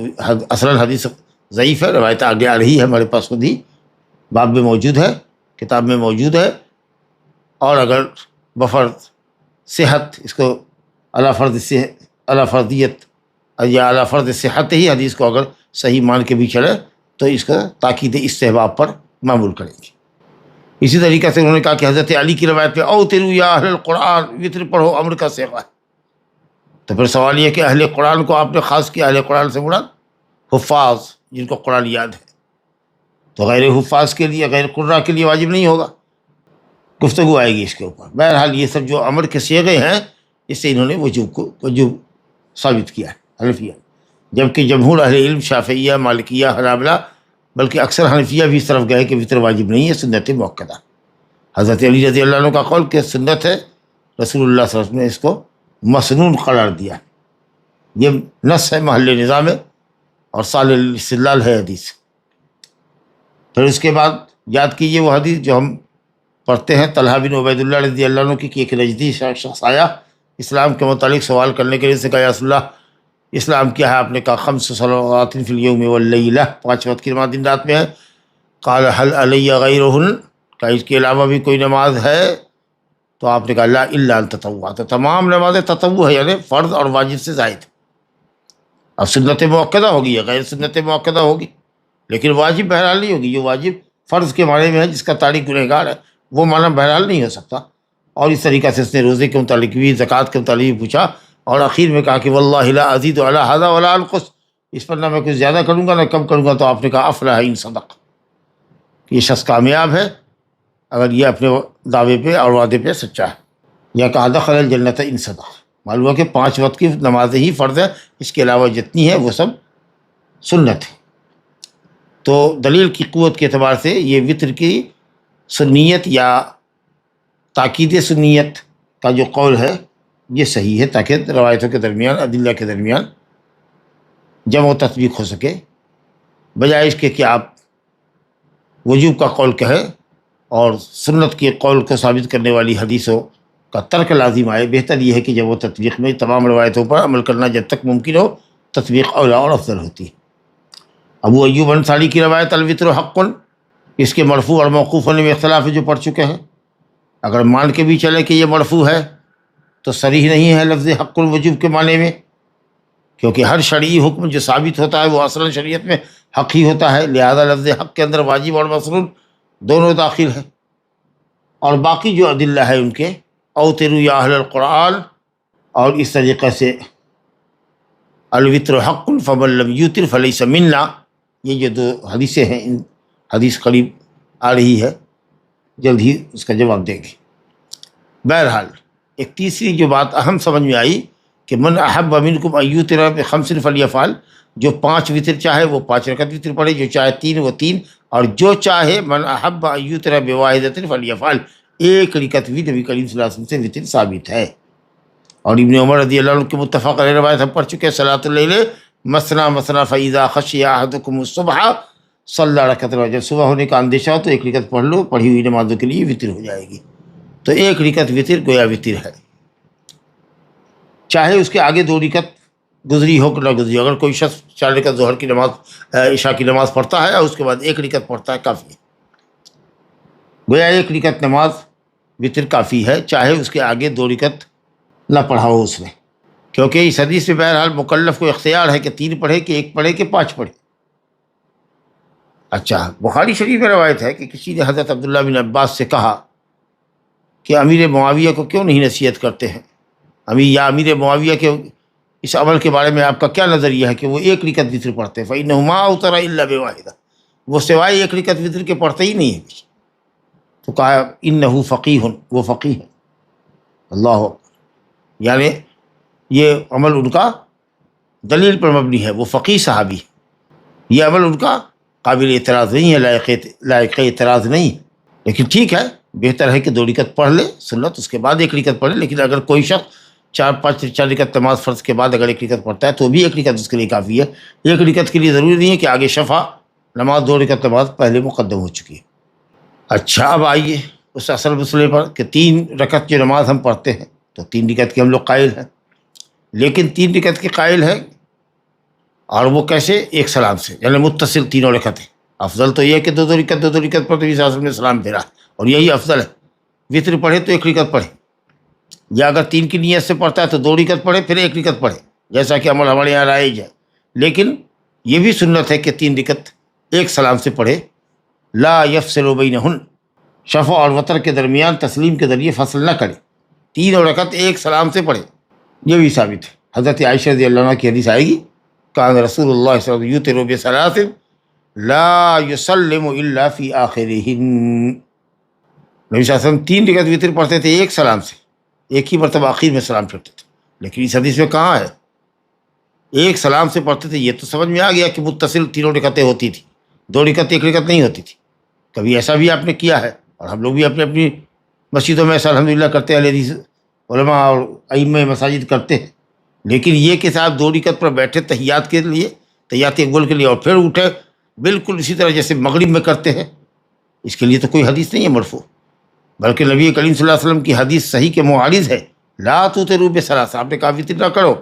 اصلاً حدیث ضعیف ہے، روایت آگے آ رہی ہے ہمارے پاس، خود ہی باب میں موجود ہے، کتاب میں موجود ہے، اور اگر بفرض صحت اس کو علی فردیت یا علی فرض صحت ہی حدیث کو اگر صحیح مان کے بھی چلے تو اس کو تاکید استحباب پر معمول کریں گے۔ اسی طریقے سے انہوں نے کہا کہ حضرت علی کی روایت پہ اوتروا یا اہل القرآن، وطر پڑھو، امر کا صیغہ ہے، تو پھر سوال یہ کہ اہل قرآن کو آپ نے خاص کیا، اہل قرآن سے مراد حفاظ جن کو قرآن یاد ہے، تو غیر حفاظ کے لیے، غیر قراء کے لیے واجب نہیں ہوگا، گفتگو آئے گی اس کے اوپر۔ بہرحال یہ سب جو امر کے صیغے ہیں اس سے انہوں نے وجوب ثابت کیا ہے حنفیہ، جبکہ جمہور اہل علم شافعیہ، مالکیہ، حنابلہ، بلکہ اکثر حنفیہ بھی اس طرف گئے کہ وطر واجب نہیں ہے، سنت مؤکدہ۔ حضرت علی رضی اللہ عنہ کا قول کہ سنت ہے، رسول اللہ صلی اللہ علیہ وسلم نے اس کو مسنون قرار دیا، یہ نص ہے، محل نظام ہے، اور صالح الاستدلال ہے حدیث۔ پھر اس کے بعد یاد کیجیے وہ حدیث جو ہم پڑھتے ہیں، طلحہ بن عبید اللہ رضی اللہ عنہ کی، کہ ایک نجدی شخص آیا اسلام کے متعلق سوال کرنے کے لیے، سے کہا یا رسول اللہ اسلام کیا ہے؟ آپ نے کہا 5 صلوات فی الیوم واللیلہ، 5 وقت کی نماز دن رات میں ہے۔ قال هل علی غیرہن، کہ اس کے علاوہ بھی کوئی نماز ہے؟ تو آپ نے کہا لا الا ان تطوع، تو تمام نمازیں تطوع ہے، یعنی فرض اور واجب سے زائد۔ اب سنت مؤکدہ ہوگی یا غیر سنت مؤکدہ ہوگی، لیکن واجب بہرحال نہیں ہوگی۔ جو واجب فرض کے معنی میں ہے، جس کا تارک گنہگار ہے، وہ معنی بہرحال نہیں ہو سکتا۔ اور اس طریقہ سے اس نے روزے کے متعلق بھی، زکوٰۃ کے متعلق بھی پوچھا، اور اخیر میں کہا کہ واللہ لا ازید علی ھذا ولا انقص، اس پر نہ میں کچھ زیادہ کروں گا نہ کم کروں گا۔ تو آپ نے کہا افلح ان صدق، یہ شخص کامیاب ہے اگر یہ اپنے دعوے پہ اور وعدے پہ سچا ہے۔ یا کہا دخل الجنت ان صدق، معلوم ہوا کہ 5 وقت کی نمازیں ہی فرض ہے، اس کے علاوہ جتنی ہیں وہ سب سنت ہے۔ تو دلیل کی قوت کے اعتبار سے یہ وطر کی سنیت یا تاکید سنیت کا جو قول ہے یہ صحیح ہے، تاکہ روایتوں کے درمیان، ادلہ کے درمیان جمع و تطبیق ہو سکے، بجائے اس کے کہ آپ وجوب کا قول کہیں اور سنت کے قول کو ثابت کرنے والی حدیثوں کا ترک لازم آئے۔ بہتر یہ ہے کہ جب وہ تطبیق میں تمام روایتوں پر عمل کرنا جب تک ممکن ہو، تطبیق اولیٰ اور افضل ہوتی ہے۔ ابو ایوب انصاری کی روایت الوتر حق، اس کے مرفوع اور موقوف ہونے میں اختلاف ہے جو پڑھ چکے ہیں۔ اگر مان کے بھی چلے کہ یہ مرفوع ہے تو صریح نہیں ہے لفظ حق الوجوب کے معنی میں، کیونکہ ہر شرعی حکم جو ثابت ہوتا ہے وہ اصلاً شریعت میں حق ہی ہوتا ہے، لہذا لفظ حق کے اندر واجب اور مسنون دونوں داخل ہیں۔ اور باقی جو ادلہ ہے ان کے اوتروا یا اہل القرآن، اور اس طریقے سے الوتر حق فمن لم یوتر فلیس منا، یہ جو دو حدیثیں ہیں، ان حدیث قریب آ رہی ہے، جلد ہی اس کا جواب دیں گے۔ بہرحال ایک تیسری جو بات اہم سمجھ میں آئی کہ من احب منکم ان یوتر بخمس فلیفعل، جو 5 وتر چاہے وہ 5 رکعت وتر پڑھے، جو چاہے 3 وہ 3، اور جو چاہے من احب ان یوتر بواحدۃ فلیفعل، ایک رکعت بھی نبی کریم صلی اللہ علیہ وسلم سے وتر ثابت ہے۔ اور ابن عمر رضی اللہ عنہ کے متفق علیہ روایت ہم پڑھ چکے ہیں، صلاۃ اللیل مثنی مثنی فاذا خشی احدکم الصبح صلی رکعۃ، جب صبح ہونے کا اندیشہ ہو تو ایک رکعت پڑھ لو، پڑھی ہوئی نمازوں کے لیے وتر ہو جائے گی۔ تو ایک رکعت وتر گویا وتر ہے، چاہے اس کے آگے 2 رکعت گزری ہو کہ نہ گزری ہو۔ اگر کوئی شخص 4 رکعت ظہر کی نماز عشاء کی نماز پڑھتا ہے اور اس کے بعد 1 رکعت پڑھتا ہے، کافی ہے، گویا 1 رکعت نماز وتر کافی ہے، چاہے اس کے آگے 2 رکعت نہ پڑھا ہو اس نے، کیونکہ اس حدیث میں بہرحال مکلف کو اختیار ہے کہ 3 پڑھے کہ 1 پڑھے کہ 5 پڑھے۔ اچھا، بخاری شریف میں روایت ہے کہ کسی نے حضرت عبداللہ بن عباس سے کہا کہ امیر معاویہ کو کیوں نہیں نصیحت کرتے ہیں، امیر معاویہ کے اس عمل کے بارے میں آپ کا کیا نظریہ ہے کہ وہ 1 رکعت وتر پڑھتے ہیں؟ فإنه ما اوتر الا بواحدہ، وہ سوائے 1 رکعت وتر کے پڑھتے ہی نہیں ہے۔ تو کہا انہ فقیہ، وہ فقیہ ہے۔ اللہ اکبر، یعنی یہ عمل ان کا دلیل پر مبنی ہے، وہ فقیہ صحابی ہے، یہ عمل ان کا قابل اعتراض نہیں ہے، لائق اعتراض نہیں، لیکن ٹھیک ہے، بہتر ہے کہ 2 رکعت پڑھ لے سنت، اس کے بعد 1 رکعت پڑھ لے۔ لیکن اگر کوئی شخص 4 رکعت نماز فرض کے بعد اگر 1 رکعت پڑھتا ہے تو بھی 1 رکعت اس کے لیے کافی ہے۔ 1 رکعت کے لیے ضروری نہیں ہے کہ آگے شفع نماز 2 رکعت نماز پہلے مقدم ہو چکی ہے۔ اچھا، اب آئیے اس اصل مسئلے پر کہ 3 رکعت جو نماز ہم پڑھتے ہیں تو 3 رکعت کے ہم لوگ قائل ہیں، لیکن 3 رکعت کے قائل ہیں، اور وہ کیسے؟ ایک سلام سے، یعنی متصل 3 رکعتیں۔ افضل تو یہ ہے کہ 2 رکعت پر نبی صلی اللہ علیہ وسلم نے سلام پھیرا، اور یہی افضل ہے۔ وتر پڑھے تو 1 رکعت پڑھے، یا اگر 3 کی نیت سے پڑھتا ہے تو 2 رکعت پڑھے پھر 1 رکعت پڑھے، جیسا کہ عمل ہمارے یہاں رائج ہے۔ لیکن یہ بھی سنت ہے کہ 3 رکعت ایک سلام سے پڑھے، لا یفصل بینہن، شفع اور وتر کے درمیان تسلیم کے ذریعے فصل نہ کرے، 3 رکعت ایک سلام سے پڑھے، یہ بھی ثابت ہے۔ حضرت عائشہ رضی اللہ عنہ کی حدیث آئے گی، کان رسول اللہ صلی اللہ علیہ وسلم یوتر بثلاث لا یسلم الا فی آخرہن، نبی صلی اللہ علیہ وسلم 3 رکعت وتر پڑھتے تھے ایک سلام سے، ایک ہی مرتبہ آخر میں سلام پھیرتے تھے، لیکن اس حدیث میں کہاں ہے ایک سلام سے پڑھتے تھے؟ یہ تو سمجھ میں آ گیا کہ متصل 3 رکعتیں ہوتی تھی، 2 رکعت 1 رکعت نہیں ہوتی تھی۔ کبھی ایسا بھی آپ نے کیا ہے، اور ہم لوگ بھی اپنی اپنی مسجدوں میں ایسا الحمدللہ کرتے ہیں، حدیث علماء اور ائمہ مساجد کرتے ہیں، لیکن یہ کہ صاحب 2 رکعت پر بیٹھے تحیات کے لیے، تحیات اول کے لیے، اور پھر اٹھے بالکل اسی طرح جیسے مغرب میں کرتے ہیں، اس کے لیے تو کوئی حدیث نہیں ہے مرفوع، بلکہ نبی کریم صلی اللہ علیہ وسلم کی حدیث صحیح کے معارض ہے۔ لا توتروا بثلاث، آپ نے کہا وتر نہ کرو،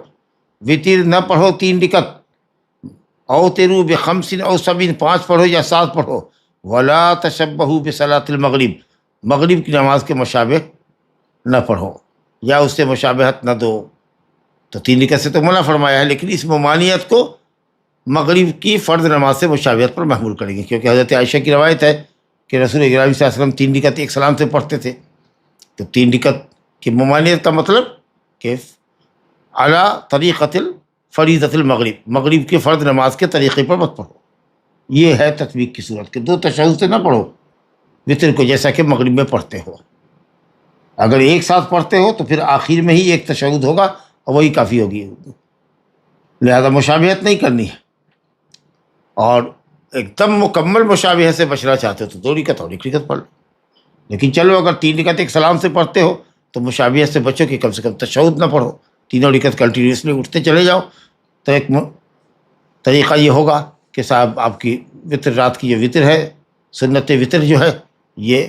وتر نہ پڑھو 3 رکعت، اوتروا بخمس او 7، 5 پڑھو یا 7 پڑھو، ولا تشبہوا بصلاۃ المغرب، مغرب کی نماز کے مشابہ نہ پڑھو یا اس سے مشابہت نہ دو۔ تو 3 رکعت سے تو منع فرمایا ہے، لیکن اس ممانعت کو مغرب کی فرض نماز سے مشابہت پر محمول کریں گے، کیونکہ حضرت عائشہ کی روایت ہے کہ رسول اکرم صلی اللہ علیہ وسلم 3 رکعت ایک سلام سے پڑھتے تھے۔ تو 3 رکعت کی ممانعت کا مطلب کہ اعلیٰ طریقۃ الفریضۃ المغرب، مغرب کی فرض نماز کے طریقے پر مت پڑھو، یہ ہے تطبیق کی صورت کہ 2 تشہد سے نہ پڑھو وتر کو جیسا کہ مغرب میں پڑھتے ہو۔ اگر ایک ساتھ پڑھتے ہو تو پھر آخر میں ہی ایک تشہد ہوگا اور وہی کافی ہوگی، لہذا مشابہت نہیں کرنی ہے، اور ایک دم مکمل مشابہت سے بچنا چاہتے ہو تو 2 رکعت اور 1 رکعت پڑھ لو۔ لیکن چلو اگر 3 رکعت ایک سلام سے پڑھتے ہو تو مشابہت سے بچو کہ کم سے کم تشہد نہ پڑھو، 3 رکعت کنٹینیوسلی اٹھتے چلے جاؤ، تو ایک طریقہ یہ ہوگا کہ صاحب آپ کی وتر، رات کی جو وتر ہے، سنت وتر جو ہے، یہ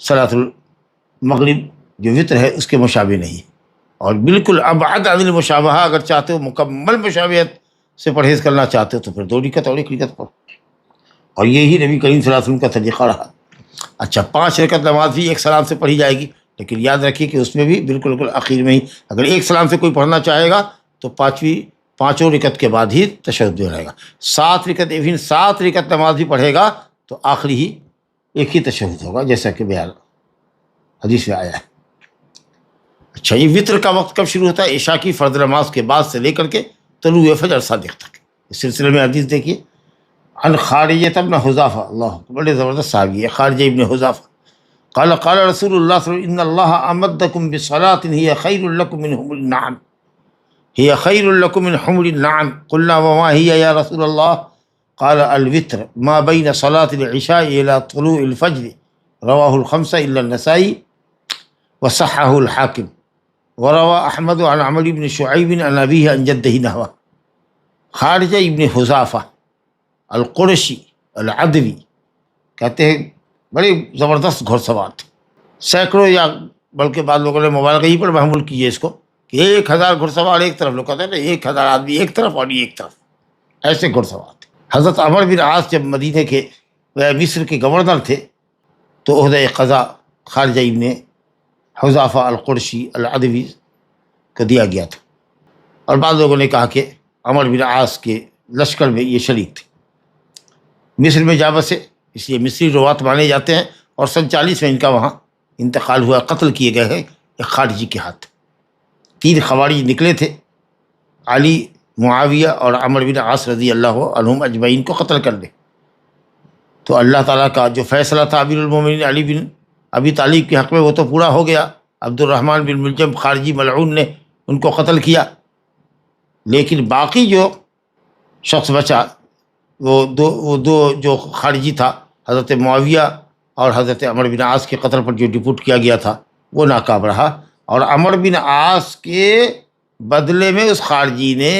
صلاۃ المغرب جو وتر ہے اس کے مشابہ نہیں، اور بالکل ابعد عن المشابہہ اگر چاہتے ہو، مکمل مشابہت سے پرہیز کرنا چاہتے ہو تو پھر 2 رکعت اور 1 رکعت پڑھو، اور یہی نبی کریم صلی اللہ علیہ وسلم کا طریقہ رہا۔ اچھا، 5 رکعت نماز بھی ایک سلام سے پڑھی جائے گی، لیکن یاد رکھیے کہ اس میں بھی بالکل آخر میں ہی اگر ایک سلام سے کوئی پڑھنا چاہے گا تو 5ویں 5 رکعت کے بعد ہی تشہد میں رہے گا. 7 رکعت ایون 7 رکعت نماز بھی پڑھے گا تو آخری ہی ایک ہی تشہد ہوگا، جیسا کہ بیان حدیث میں آیا ہے. اچھا، یہ وطر کا وقت کب شروع ہوتا ہے؟ عشاء کی فرض نماز کے بعد سے لے کر کے طلوع فجر صادق تک. اس سلسلے میں حدیث دیکھیے، عن خارجہ بن حذافہ، اللہ بڑے زبردست صحابی ہے خارجہ ابن حذافہ، قال قال رسول اللہ صلی اللہ علیہ وسلم ان اللہ امدکم بصلاۃ ہی خیر لکم من حمر النعم، هي خیر لکم من حمر النعم. قلنا وما هي یا رسول اللہ؟ قال الوتر ما بین صلاة العشاء الى طلوع الفجر، رواہ الخمسہ الا النسائی وصححہ الحاکم، وروى احمد عن عمرو بن شعیب عن ابیہ عن جدہ نحوہ. خارجہ ابن حذافہ القرشی العدوی کہتے ہیں بڑے زبردست گھڑ سوار تھے، سینکڑوں یا بلکہ بعض لوگوں نے مبالغہ ہی پر محمول کیے اس کو کہ 1000 گھڑ سوار ایک طرف، لوگ کہتے ہیں نا 1000 آدمی ایک طرف اور یہ ایک طرف، ایسے گھڑ سوار تھے. حضرت عمر بن عاص جب مدینے کے مصر کے گورنر تھے تو عہدہ قضا خارجہ ابن حذافہ القرشی العدوی کو دیا گیا تھا، اور بعض لوگوں نے کہا کہ عمر بن عاص کے لشکر میں یہ شریک تھے. مصر میں جا بسے، اس لیے مصری روات مانے جاتے ہیں، اور سن 40 میں ان کا وہاں انتقال ہوا، قتل کیے گئے ہیں ایک خارجی کے ہاتھ. 3 خوارج نکلے تھے، علی، معاویہ اور عمر بن عاص رضی اللہ عنہم اجمعین کو قتل کر دے. تو اللہ تعالیٰ کا جو فیصلہ تھا امیر المومنین علی بن ابی طالب کے حق میں وہ تو پورا ہو گیا. عبد الرحمن بن ملجم خارجی ملعون نے ان کو قتل کیا، لیکن باقی جو شخص بچا وہ دو جو خارجی تھا، حضرت معاویہ اور حضرت عمر بن عاص کے قتل پر جو ڈپوٹ کیا گیا تھا وہ ناکام رہا، اور عمر بن عاص کے بدلے میں اس خارجی نے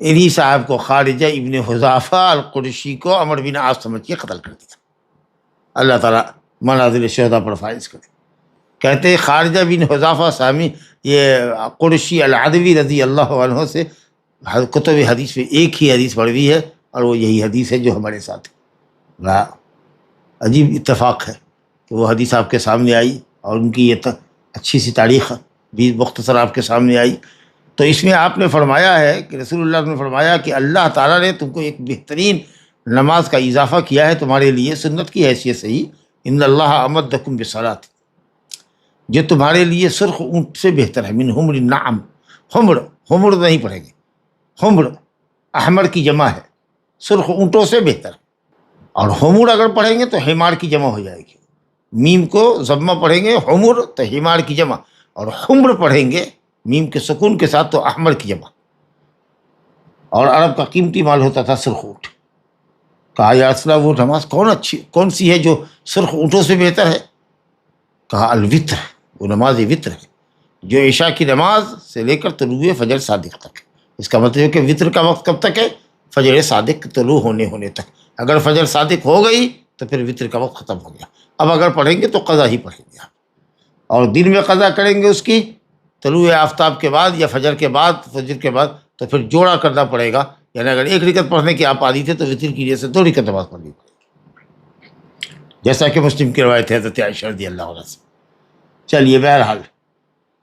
انہی صاحب کو، خارجہ ابن حذافہ القرشی کو عمر بن عاص سمجھ کے قتل کر دیا. اللہ تعالیٰ منازل شہداء پر فائز کرے. کہتے ہیں خارجہ بن حذافہ سامی یہ قرشی العدوی رضی اللہ عنہ سے کتب حدیث میں ایک ہی حدیث پڑھی ہے، اور وہ یہی حدیث ہے جو ہمارے ساتھ ہے. بڑا عجیب اتفاق ہے کہ وہ حدیث آپ کے سامنے آئی، اور ان کی یہ اچھی سی تاریخ بھی مختصر آپ کے سامنے آئی. تو اس میں آپ نے فرمایا ہے کہ رسول اللہ نے فرمایا کہ اللہ تعالیٰ نے تم کو ایک بہترین نماز کا اضافہ کیا ہے تمہارے لیے سنت کی حیثیت سے ہی، ان اللہ امدکم بصلاۃ، جو تمہارے لیے سرخ اونٹ سے بہتر ہے، من حمر النعم. حمر نہیں پڑھیں گے، حمر احمر کی جمع ہے، سرخ اونٹوں سے بہتر. اور حمر اگر پڑھیں گے تو حمار کی جمع ہو جائے گی، میم کو ضمہ پڑھیں گے حمر تو حمار کی جمع، اور حمر پڑھیں گے میم کے سکون کے ساتھ تو احمر کی جمع. اور عرب کا قیمتی مال ہوتا تھا سرخ اونٹ. کہا یا رسول اللہ وہ نماز کون سی ہے جو سرخ اونٹوں سے بہتر ہے؟ کہا الوتر، وہ نماز وطر ہے جو عشاء کی نماز سے لے کر طلوع فجر صادق تک. اس کا مطلب ہے کہ وطر کا وقت کب تک ہے؟ فجر صادق طلوع ہونے تک. اگر فجر صادق ہو گئی تو پھر وطر کا وقت ختم ہو گیا. اب اگر پڑھیں گے تو قضا ہی پڑھیں گے، اور دن میں قضا کریں گے اس کی طلوع آفتاب کے بعد یا فجر کے بعد، فجر کے بعد، تو پھر جوڑا کرنا پڑے گا. یعنی اگر 1 رکعت پڑھنے کی آپ عادی تھے تو وطر کی وجہ سے 2 رکعت نماز پڑھنی پڑے گی، جیسا کہ مسلم کی روایت ہے حضرت عائشہ رضی اللہ عنہ سے. چلیے بہرحال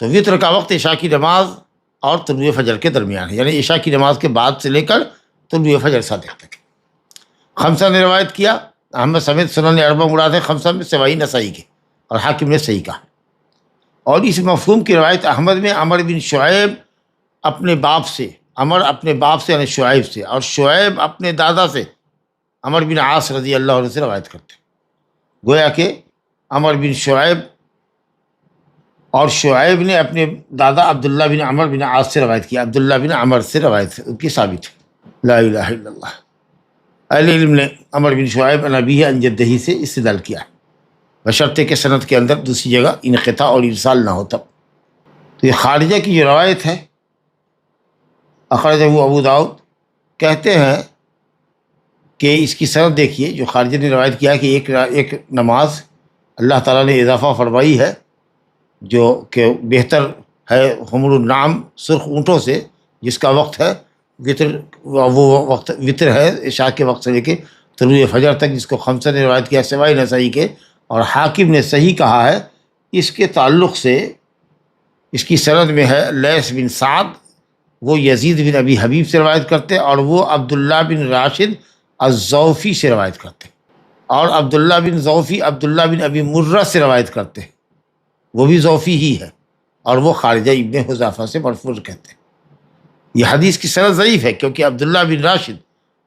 تو وطر کا وقت عشاء کی نماز اور طلوع فجر کے درمیان ہے، یعنی عشاء کی نماز کے بعد سے لے کر طلوع فجر صادق تک. خمسہ نے روایت کیا، احمد سمیت سنن اربع مراد ہے خمسہ میں سوائے نسائی کے، اور حاکم نے صحیح کہا. اور اس مفہوم کی روایت احمد میں عمر بن شعیب اپنے باپ سے، عمر اپنے باپ سے یعنی شعیب سے، اور شعیب اپنے دادا سے عمر بن عاص رضی اللہ عنہ سے روایت کرتے ہیں. گویا کہ عمر بن شعیب اور شعیب نے اپنے دادا عبداللہ بن عمر بن عاص سے روایت کیا، عبداللہ بن عمر سے روایت ان کی ثابت ہے. لا الہ الا اللہ. اہل علم نے عمر بن شعیب عن ابیہ عن جدہ سے استدلال کیا ہے، بشرطے کہ سند کے اندر دوسری جگہ انقطاع اور ارسال نہ ہو تب. تو یہ خارجہ کی جو روایت ہے اخرجہ ابو داؤد، کہتے ہیں کہ اس کی سند دیکھیے جو خارجہ نے روایت کیا کہ ایک نماز اللہ تعالیٰ نے اضافہ فرمائی ہے جو کہ بہتر ہے حمر النعم سرخ اونٹوں سے، جس کا وقت ہے وطر، وہ وقت وطر ہے عشاء کے وقت سے لے کے طلوع فجر تک، جس کو خمسہ نے روایت کیا سوائے نسائی کے، اور حاکم نے صحیح کہا ہے. اس کے تعلق سے اس کی سند میں ہے لیث بن سعد وہ یزید بن ابی حبیب سے روایت کرتے اور وہ عبداللہ بن راشد الزوفی سے روایت کرتے، اور عبداللہ بن زوفی عبداللہ بن ابی مرہ سے روایت کرتے، وہ بھی زوفی ہی ہے، اور وہ خارجہ ابن حذیفہ سے مرفوع کہتے ہیں۔ یہ حدیث کی سند ضعیف ہے کیونکہ عبداللہ بن راشد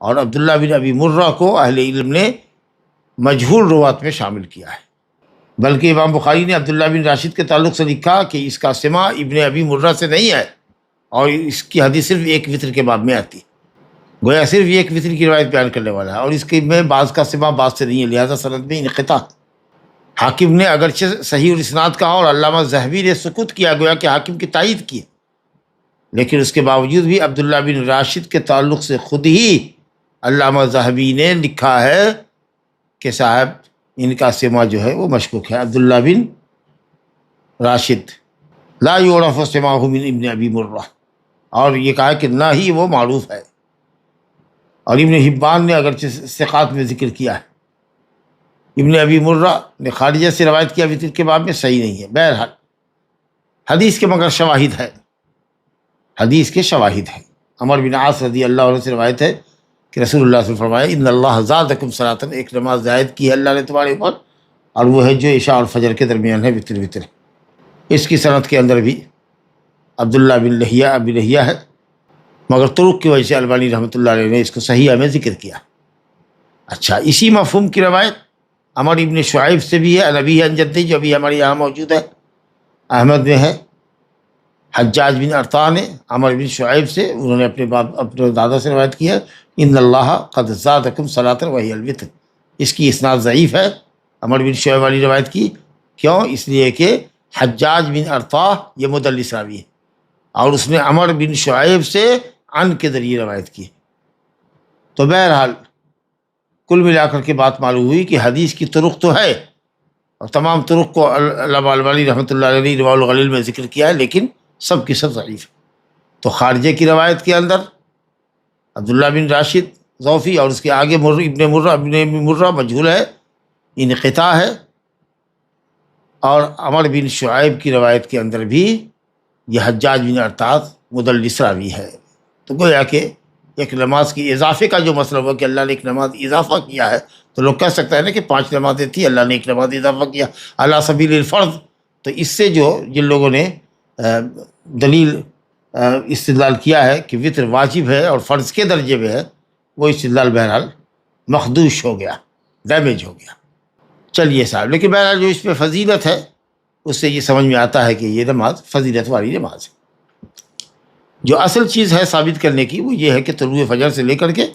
اور عبداللہ بن ابی مرہ کو اہل علم نے مجہول روات میں شامل کیا ہے، بلکہ امام بخاری نے عبداللہ بن راشد کے تعلق سے لکھا کہ اس کا سماع ابن ابی مرہ سے نہیں ہے، اور اس کی حدیث صرف ایک وتر کے باب میں آتی ہے، گویا صرف ایک وتر کی روایت بیان کرنے والا ہے، اور اس کے میں بعض کا سماع بعض سے نہیں ہے، لہذا سند میں انقطاع۔ حاکم نے اگرچہ صحیح الاسناد کہا اور علامہ ذہبی نے سکوت کیا، گویا کہ حاکم کی تائید کی، لیکن اس کے باوجود بھی عبداللہ بن راشد کے تعلق سے خود ہی علامہ ذہبی نے لکھا ہے کہ صاحب ان کا سماع جو ہے وہ مشکوک ہے۔ عبداللہ بن راشد لا یعرف سماعہ من ابن ابی مرہ، اور یہ کہا کہ نہ ہی وہ معروف ہے، اور ابن حبان نے اگرچہ ثقات میں ذکر کیا ہے، ابن ابی مرہ نے خارجہ سے روایت کیا وتر کے باب میں، صحیح نہیں ہے۔ بہرحال حدیث کے مگر شواہد ہے، حدیث کے شواہد ہیں۔ عمر بن عاص رضی اللہ عنہ سے روایت ہے کہ رسول اللہ صلی اللہ علیہ وسلم فرمایا ان اللہ زادکم صلاۃ، ایک نماز زائد کی ہے اللہ نے تمہارے اوپر، اور وہ ہے جو عشاء اور فجر کے درمیان ہے، وتر وتر۔ اس کی صنعت کے اندر بھی عبداللہ بن لہیہ ابی لہیہ ہے، مگر طرق کی وجہ سے البانی رحمۃ اللہ علیہ نے اس کو صحیح میں ذکر کیا۔ اچھا، اسی مفہوم کی روایت عمر ابن شعیب سے بھی ہے، نبی عن جدی، جو ابھی ہمارے یہاں موجود ہے، احمد میں ہے۔ حجاج بن ارطاء نے عمر بن شعیب سے، انہوں نے اپنے دادا سے روایت کی ہے، ان اللہ قد زادکم صلاۃ وہی الوتر۔ اس کی اسناد ضعیف ہے عمر بن شعیب والی روایت کی، کیوں؟ اس لیے کہ حجاج بن ارطاء یہ مدلس راوی ہے، اور اس نے عمر بن شعیب سے عن کے ذریعے روایت کی۔ تو بہرحال کل ملا کر کے بات معلوم ہوئی کہ حدیث کی طرق تو ہے، اور تمام طرق کو علامہ البانی رحمۃ اللہ علیہ نے رواء الغلیل میں ذکر کیا ہے، لیکن سب کی سب ضعیف ہے۔ تو خارجے کی روایت کے اندر عبداللہ بن راشد ضعفی، اور اس کے آگے ابن مرہ مجہول ہے، انقطاع ہے، اور عمر بن شعیب کی روایت کے اندر بھی یہ حجاج بن ارطاء مدلس راوی ہے۔ تو گویا کہ ایک نماز کی اضافے کا جو مسئلہ ہوا کہ اللہ نے ایک نماز اضافہ کیا ہے، تو لوگ کہہ سکتے ہیں نا کہ 5 نمازیں تھیں، اللہ نے ایک نماز اضافہ کیا علی سبیل الفرض، تو اس سے جن لوگوں نے دلیل استدلال کیا ہے کہ وتر واجب ہے اور فرض کے درجے میں ہے، وہ استدلال بہرحال مخدوش ہو گیا، ڈیمیج ہو گیا۔ چلیے صاحب، لیکن بہرحال جو اس میں فضیلت ہے اس سے یہ سمجھ میں آتا ہے کہ یہ نماز فضیلت والی نماز ہے۔ جو اصل چیز ہے ثابت کرنے کی وہ یہ ہے کہ طلوع فجر سے لے کر کے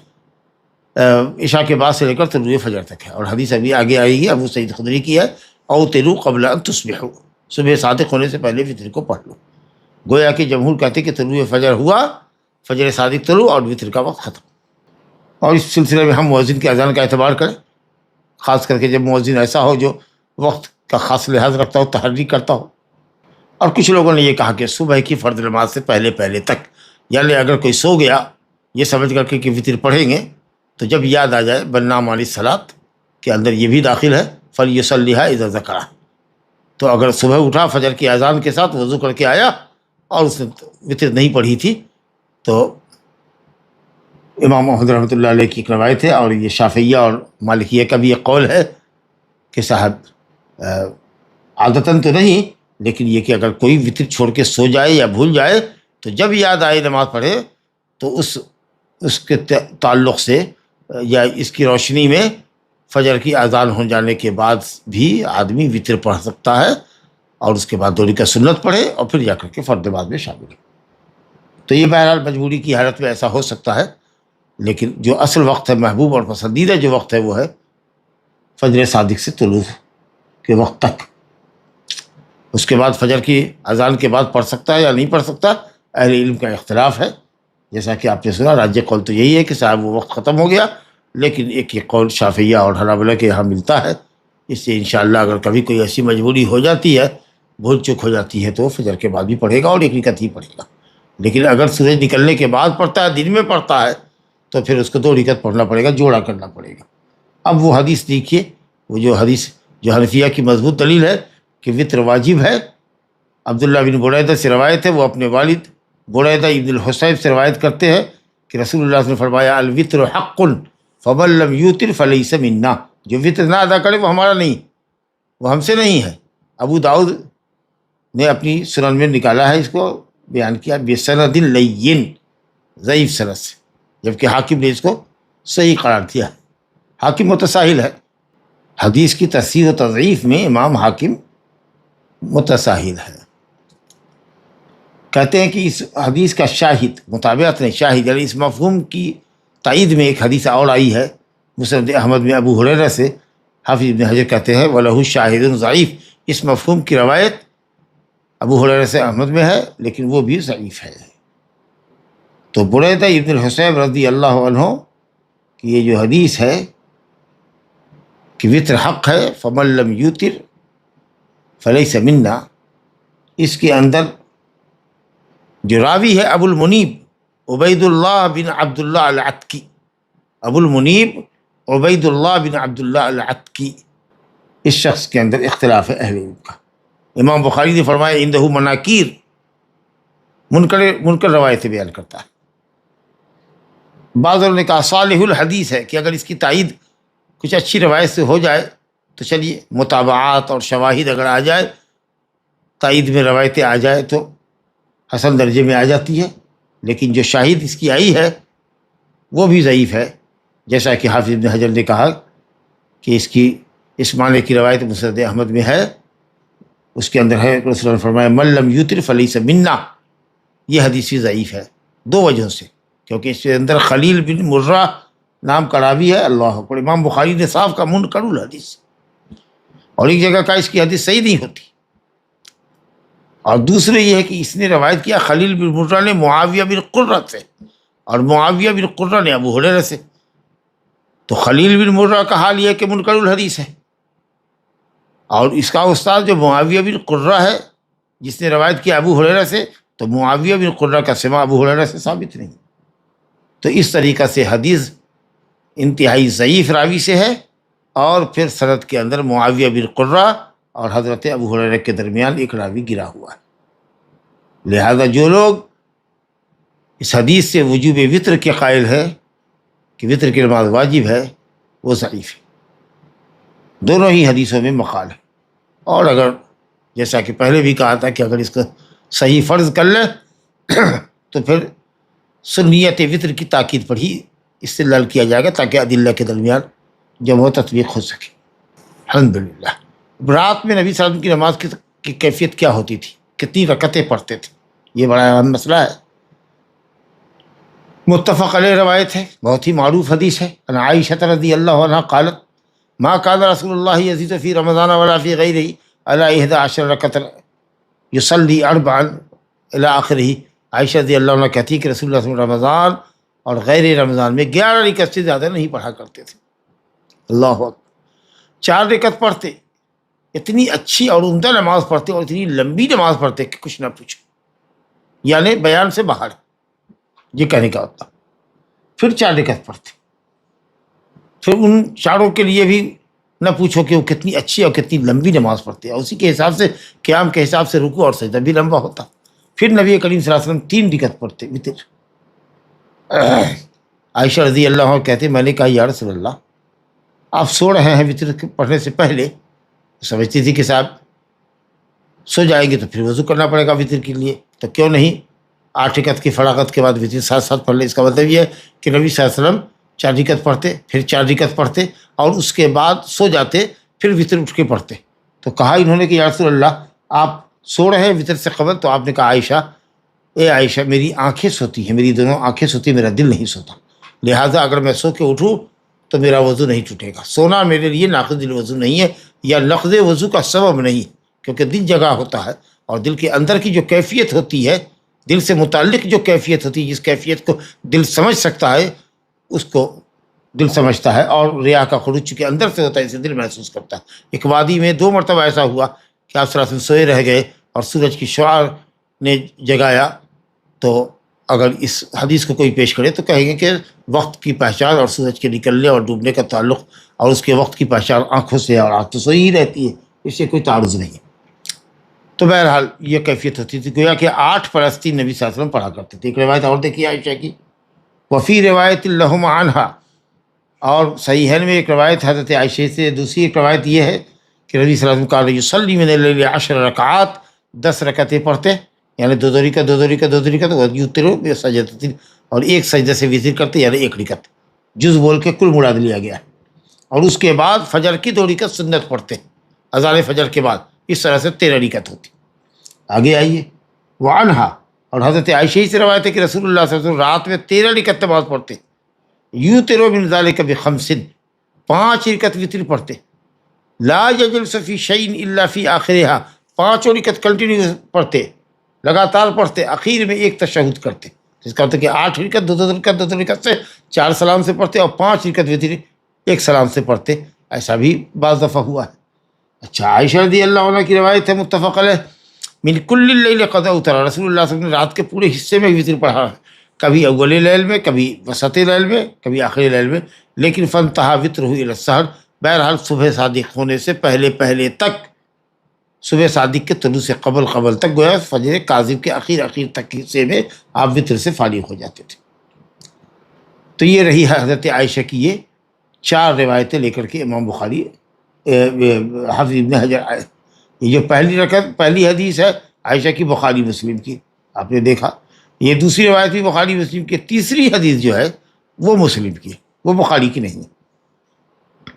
عشاء کے بعد سے لے کر طلوع فجر تک ہے، اور حدیث ابھی آگے آئے گی، ابو سعید خدری کی ہے، اوتروا قبل ان تصبحوا، صبح صادق ہونے سے پہلے وتر کو پڑھ لو۔ گویا کہ جمہور کہتے کہ طلوع فجر ہوا، فجر صادق طلوع، اور وتر کا وقت ختم۔ اور اس سلسلے میں ہم مؤذن کی اذان کا اعتبار کریں، خاص کر کے جب مؤذن ایسا ہو جو وقت کا خاص لحاظ رکھتا ہو، تحریک کرتا ہو۔ اور کچھ لوگوں نے یہ کہا کہ صبح کی فرض نماز سے پہلے تک، یعنی اگر کوئی سو گیا یہ سمجھ کر کے کہ وتر پڑھیں گے، تو جب یاد آ جائے بنام علی الصلاۃ کے اندر یہ بھی داخل ہے، فلیصلیھا اذا ذکرھا، تو اگر صبح اٹھا فجر کی اذان کے ساتھ وضو کر کے آیا اور اس نے وتر نہیں پڑھی تھی، تو امام محمد رحمۃ اللہ علیہ کی ایک روایت ہے، اور یہ شافعیہ اور مالکیہ کا بھی ایک قول ہے کہ صاحب عادتاً تو نہیں، لیکن یہ کہ اگر کوئی وتر چھوڑ کے سو جائے یا بھول جائے تو جب یاد آئے نماز پڑھے، تو اس کے تعلق سے یا اس کی روشنی میں فجر کی اذان ہو جانے کے بعد بھی آدمی وتر پڑھ سکتا ہے، اور اس کے بعد 2 رکعت سنت پڑھے، اور پھر جا کر کے فرض بعد میں شامل ہے۔ تو یہ بہرحال مجبوری کی حالت میں ایسا ہو سکتا ہے، لیکن جو اصل وقت ہے، محبوب اور پسندیدہ جو وقت ہے، وہ ہے فجر صادق سے طلوع کے وقت تک۔ اس کے بعد فجر کی اذان کے بعد پڑھ سکتا ہے یا نہیں پڑھ سکتا، اہل علم کا اختلاف ہے، جیسا کہ آپ نے سنا۔ راجح قول تو یہی ہے کہ صاحب وہ وقت ختم ہو گیا، لیکن ایک یہ قول شافعیہ اور حنابلہ کے یہاں ملتا ہے۔ اس سے انشاءاللہ اگر کبھی کوئی ایسی مجبوری ہو جاتی ہے، بھول چوک ہو جاتی ہے، تو فجر کے بعد بھی پڑھے گا اور 1 رکعت ہی پڑھے گا۔ لیکن اگر سورج نکلنے کے بعد پڑھتا ہے، دن میں پڑھتا ہے، تو پھر اس کو 2 رکعت پڑھنا پڑے گا، جوڑا کرنا پڑے گا۔ اب وہ حدیث دیکھیے، وہ جو حدیث جو حنفیہ کی مضبوط دلیل ہے کہ وتر واجب ہے، عبداللہ بن بریدہ سے روایت ہے، وہ اپنے والد بریدہ ابن الحصیب سے روایت کرتے ہیں کہ رسول اللہ صلی اللہ علیہ وسلم نے فرمایا الوتر حق فمن لم یوتر فلیس منا، جو وطر نہ ادا کرے وہ ہمارا نہیں، وہ ہم سے نہیں ہے۔ ابو داؤد نے اپنی سنن میں نکالا ہے، اس کو بیان کیا بسند لین، ضعیف سند سے، جبکہ حاکم نے اس کو صحیح قرار دیا۔ حاکم متساہل ہے، حدیث کی تصحیح و تضعیف میں امام حاکم متساہل ہے۔ کہتے ہیں کہ اس حدیث کا شاہد، مطابقت نہیں شاہد، یعنی اس مفہوم کی تائید میں ایک حدیث اور آئی ہے مسند احمد میں ابو ہریرہ سے۔ حافظ ابن حجر کہتے ہیں وَلَهُ شاہد ضعیف، اس مفہوم کی روایت ابو ہریرہ سے احمد میں ہے لیکن وہ بھی ضعیف ہے۔ تو بریدہ ابن الحصیب رضی اللہ عنہ کی یہ جو حدیث ہے کہ وطر حق ہے فمن لم یوتر فلیس منا، اس کے اندر جو راوی ہے ابو المنیب عبید اللہ بن عبداللہ العتکی، ابو المنیب عبید اللہ بن عبداللہ العتکی، اس شخص کے اندر اختلاف ہے اہل علم کا۔ امام بخاری نے فرمایا عندہ مناکیر، منکر روایتیں بیان کرتا ہے۔ بعض نے کہا صالح الحدیث ہے کہ اگر اس کی تائید کچھ اچھی روایت سے ہو جائے تو چلیے، متابعات اور شواہد اگر آ جائے، تائید میں روایتیں آ جائے تو حسن درجے میں آ جاتی ہے، لیکن جو شاہد اس کی آئی ہے وہ بھی ضعیف ہے، جیسا کہ حافظ ابن حجر نے کہا کہ اس معنی کی روایت مسند احمد میں ہے، اس کے اندر ہے رسول اللہ نے فرمایا من لم یوتر فلیس منا، یہ حدیث بھی ضعیف ہے دو وجہوں سے، کیونکہ اس کے اندر خلیل بن مرہ نام کا راوی ہے، اللہ اکبر، امام بخاری نے صاف کا منکر الحدیث، اور ایک جگہ کا اس کی حدیث صحیح نہیں ہوتی، اور دوسرے یہ ہے کہ اس نے روایت کیا خلیل بن مرہ نے معاویہ بن قرہ سے، اور معاویہ بن قرہ نے ابو ہریرہ سے، تو خلیل بن مرہ کا حال یہ ہے کہ منکر الحدیث ہے، اور اس کا استاد جو معاویہ بن قرہ ہے جس نے روایت کیا ابو ہریرہ سے، تو معاویہ بن قرہ کا سماع ابو ہریرہ سے ثابت نہیں، تو اس طریقہ سے حدیث انتہائی ضعیف راوی سے ہے، اور پھر سند کے اندر معاویہ بن قرہ اور حضرت ابو ہریرہ کے درمیان ایک راوی گرا ہوا ہے۔ لہذا جو لوگ اس حدیث سے وجوب وطر کے قائل ہے کہ وطر کی نماز واجب ہے، وہ ضعیف ہے، دونوں ہی حدیثوں میں مقال ہے، اور اگر جیسا کہ پہلے بھی کہا تھا کہ اگر اس کا صحیح فرض کر لیں تو پھر سنیت وطر کی تاکید پر ہی استدلال کیا جائے گا تاکہ ادلہ کے درمیان جمع و تطبیق ہو سکے۔ الحمدللہ۔ رات میں نبی صلی اللہ علیہ وسلم کی نماز کی کیفیت کیا ہوتی تھی، کتنی رکعتیں پڑھتے تھے، یہ بڑا اہم مسئلہ ہے۔ متفق علیہ روایت ہے، بہت ہی معروف حدیث ہے، ان عائشہ رضی اللہ عنہا قالت ما کان رسول اللہ یزید فی رمضان ولا فی غیرہ علی 11 رکعۃ یصلی 4 الی آخرہ۔ عائشہ رضی اللہ عنہ کہتی ہے کہ رسول اللہ صلی اللہ علیہ وسلم رمضان اور غیر رمضان میں 11 رکعت سے زیادہ نہیں پڑھا کرتے تھے۔ اللہ اکبر، 4 رکعت پڑھتے، اتنی اچھی اور عمدہ نماز پڑھتے اور اتنی لمبی نماز پڑھتے کہ کچھ نہ پوچھو، یعنی بیان سے باہر، یہ کہنے کا ہوتا۔ پھر 4 رکعت پڑھتے، پھر ان چاروں کے لیے بھی نہ پوچھو کہ وہ کتنی اچھی اور کتنی لمبی نماز پڑھتے ہیں، اور اسی کے حساب سے قیام کے حساب سے رکوع اور سجدہ بھی لمبا ہوتا۔ پھر نبی کریم صلی اللہ علیہ وسلم 3 رکعت پڑھتے وتر۔ عائشہ رضی اللہ عنہ کہتے میں نے کہا یا رسول اللہ آپ سو رہے ہیں وتر پڑھنے سے پہلے، سمجھتی تھی کہ صاحب سو جائیں گے تو پھر وضو کرنا پڑے گا وتر کے لیے، تو کیوں نہیں 8 رکعت کی فراغت کے بعد وتر ساتھ ساتھ پڑھ لے۔ اس کا مطلب یہ ہے کہ نبی صلی اللہ علیہ وسلم 4 رکعت پڑھتے، پھر 4 رکعت پڑھتے اور اس کے بعد سو جاتے، پھر وتر اٹھ کے پڑھتے۔ تو کہا انہوں نے کہ یا رسول اللہ آپ سو رہے ہیں وتر سے قبل، تو آپ نے کہا عائشہ اے عائشہ میری آنکھیں سوتی ہیں، میری دونوں آنکھیں سوتی ہیں، میرا دل نہیں سوتا، لہٰذا اگر میں سو کے اٹھوں تو میرا وضو نہیں ٹوٹے گا۔ سونا میرے لیے ناقض الوضو نہیں ہے یا نقض وضو کا سبب نہیں، کیونکہ دل جگہ ہوتا ہے، اور دل کے اندر کی جو کیفیت ہوتی ہے، دل سے متعلق جو کیفیت ہوتی ہے، جس کیفیت کو دل سمجھ سکتا ہے اس کو دل سمجھتا ہے، اور ریا کا خروج چونکہ اندر سے ہوتا ہے اسے دل محسوس کرتا ہے۔ ایک وادی میں 2 مرتبہ ایسا ہوا کہ آپ صلی اللہ علیہ وسلم سوئے رہ گئے اور سورج کی شعاع نے جگایا، تو اگر اس حدیث کو کوئی پیش کرے تو کہیں گے کہ وقت کی پہچان اور سورج کے نکلنے اور ڈوبنے کا تعلق اور اس کے وقت کی پہچان آنکھوں سے، اور آنکھ تو سوئی ہی رہتی ہے، اس سے کوئی تعارض نہیں ہے۔ تو بہرحال یہ کیفیت ہوتی تھی، گویا کہ 8 پرستی نبی صلی اللہ علیہ وسلم پڑھا کرتے تھے۔ ایک روایت اور دیکھیے عائشہ کی، وفی روایت لہم عنہا، اور صحیحین میں ایک روایت حضرت عائشہ سے، دوسری ایک روایت یہ ہے کہ نبی صلی اللہ علیہ وسلم کان یصلی من اللیل 10 رکعات، 10 رکعتیں پڑھتے، یعنی دو دو رکعت یوتر بسجدۃ، اور ایک سجدے سے وتر کرتے، یعنی ایک رکعت جز بول کے کل مراد لیا گیا ہے، اور اس کے بعد فجر کی 2 رکعت سنت پڑھتے اذان فجر کے بعد، اس طرح سے 13 رکعت ہوتی۔ آگے آئیے، وعنہا، اور حضرت عائشہ سے روایت ہے کہ رسول اللہ صلی اللہ علیہ وسلم رات میں 13 رکعت نماز پڑھتے، یوتر من ذلک بخمس، 5 رکعت وتر پڑھتے، لا یجلس فی شیء الا فی آخرها، 5 رکعت کنٹینیو پڑھتے، لگاتار پڑھتے، اخیر میں ایک تشہد کرتے، جس کا مطلب کہ 8 رکعت دو رکعت سے 4 سلام سے پڑھتے، اور 5 رکعت وتر 1 سلام سے پڑھتے، ایسا بھی بعض دفعہ ہوا ہے۔ اچھا، عائشہ رضی اللہ عنہ کی روایت ہے متفق علیہ، من کل اللیل قد اوتر، رسول اللہ صلی اللہ علیہ وسلم نے رات کے پورے حصے میں وتر پڑھا ہے، کبھی اول لیل میں، کبھی وسط لیل میں، کبھی آخری لیل میں، لیکن فانتہا وترہ الی السحر، بہرحال صبح صادق ہونے سے پہلے تک، صبح صادق کے طلوع سے قبل تک، گویا فجر کاذب کے اخیر تک حصے میں آپ وتر سے فارغ ہو جاتے تھے۔ تو یہ رہی ہے حضرت عائشہ کی یہ 4 روایتیں لے کر کے امام بخاری حافظ ابن حجر آئے۔ یہ جو پہلی حدیث ہے عائشہ کی، بخاری مسلم کی، آپ نے دیکھا، یہ دوسری روایت بھی بخاری مسلم کی، تیسری حدیث جو ہے وہ مسلم کی ہے، وہ بخاری کی نہیں ہے،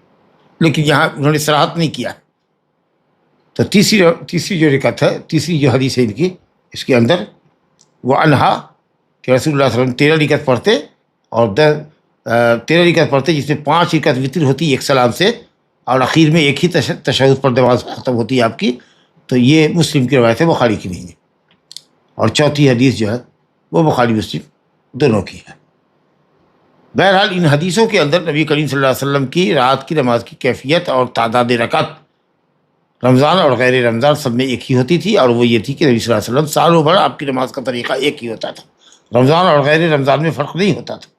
لیکن یہاں انہوں نے صراحت نہیں کیا۔ تو تیسری جو رکعت ہے، تیسری جو حدیث ہے ان کی، اس کے اندر وہ انہا کہ رسول اللہ صلی اللہ علیہ وسلم 13 رکعت پڑھتے، اور 13 رکعت پڑھتے، جس میں 5 رکعت وتر ہوتی ایک سلام سے، اور اخیر میں ایک ہی تشہد پر نماز ختم ہوتی ہے آپ کی۔ تو یہ مسلم کی روایت ہے، بخاری کی نہیں ہے۔ اور چوتھی حدیث جو ہے وہ بخاری مسلم دونوں کی ہے۔ بہرحال ان حدیثوں کے اندر نبی کریم صلی اللہ علیہ وسلم کی رات کی نماز کی کیفیت اور تعداد رکعت رمضان اور غیر رمضان سب میں ایک ہی ہوتی تھی، اور وہ یہ تھی کہ نبی صلی اللہ علیہ وسلم سالوں بھر آپ کی نماز کا طریقہ ایک ہی ہوتا تھا، رمضان اور غیر رمضان میں فرق نہیں ہوتا تھا۔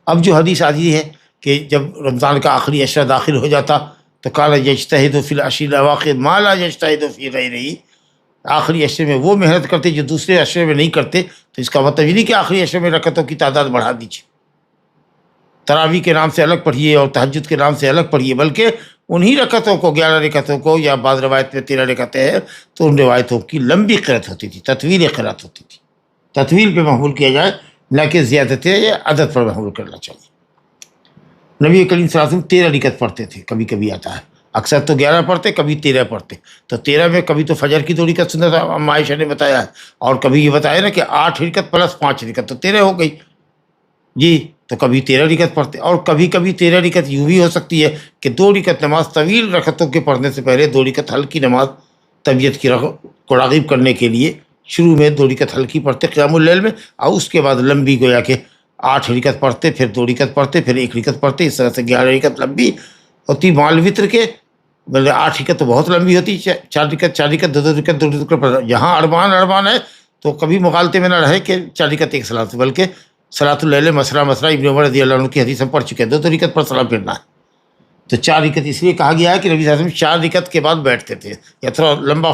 اب جو حدیث آتی ہے کہ جب رمضان کا آخری عشرہ داخل ہو جاتا تو کان یجتہد فی العشر الاواخر ما لا یجتہد فی غیرہ، آخری عشرے میں وہ محنت کرتے جو دوسرے عشرے میں نہیں کرتے۔ تو اس کا مطلب یہ نہیں کہ آخری عشرے میں رکعتوں کی تعداد بڑھا دیجیے، تراویح کے نام سے الگ پڑھیے اور تہجد کے نام سے الگ پڑھیے، بلکہ انہی رکعتوں کو، 11 رکعتوں کو، یا بعض روایت میں 13 رکعتیں ہیں تو ان روایتوں کی لمبی قرأت ہوتی تھی، تطویل قرأت ہوتی تھی، تطویل پہ محمول کیا جائے، نہ کہ زیادت یا عدد پر محمول کرنا چاہیے۔ نبی کریم صلی اللہ علیہ وسلم 13 رکعت پڑھتے تھے، کبھی کبھی آتا ہے، اکثر تو 11 پڑھتے، کبھی 13 پڑھتے۔ تو 13 میں کبھی تو فجر کی 2 رکعت سنت عائشہ نے بتایا ہے، اور کبھی یہ بتایا نا کہ 8 رکعت پلس 5 رکعت تو 13 ہو گئی جی۔ تو کبھی 13 رکعت پڑھتے، اور کبھی 13 رکعت یوں بھی ہو سکتی ہے کہ 2 رکعت نماز طویل رکعتوں کے پڑھنے سے پہلے 2 رکعت ہلکی نماز طبیعت کی کو راغب کرنے کے لیے شروع میں 2 رکعت ہلکی پڑھتے قیام اللیل میں، اور اس کے بعد لمبی، گویا کہ 8 رکعت پڑھتے، پھر 2 رکعت پڑھتے، پھر 1 رکعت پڑھتے، اس طرح سے 11 رکعت لمبی ہوتی مال وطر کے، بلکہ 8 رکعت تو بہت لمبی ہوتی، 4 رکعت 2 رکعت پڑھ، یہاں اربان ہے تو کبھی مغالطے میں نہ رہے کہ 4 رکعت 1 سلام سے، بلکہ صلاۃ اللیل مسئلہ ابن عمر رضی اللہ عنہ کی حدیث ہم پڑھ چکے ہیں، 2 رکعت پر سلام پھرنا ہے۔ تو 4 رکعت اس لیے کہا گیا ہے کہ نبی صلی اللہ علیہ وسلم 4 رکعت کے بعد بیٹھتے تھے، یا تھوڑا لمبا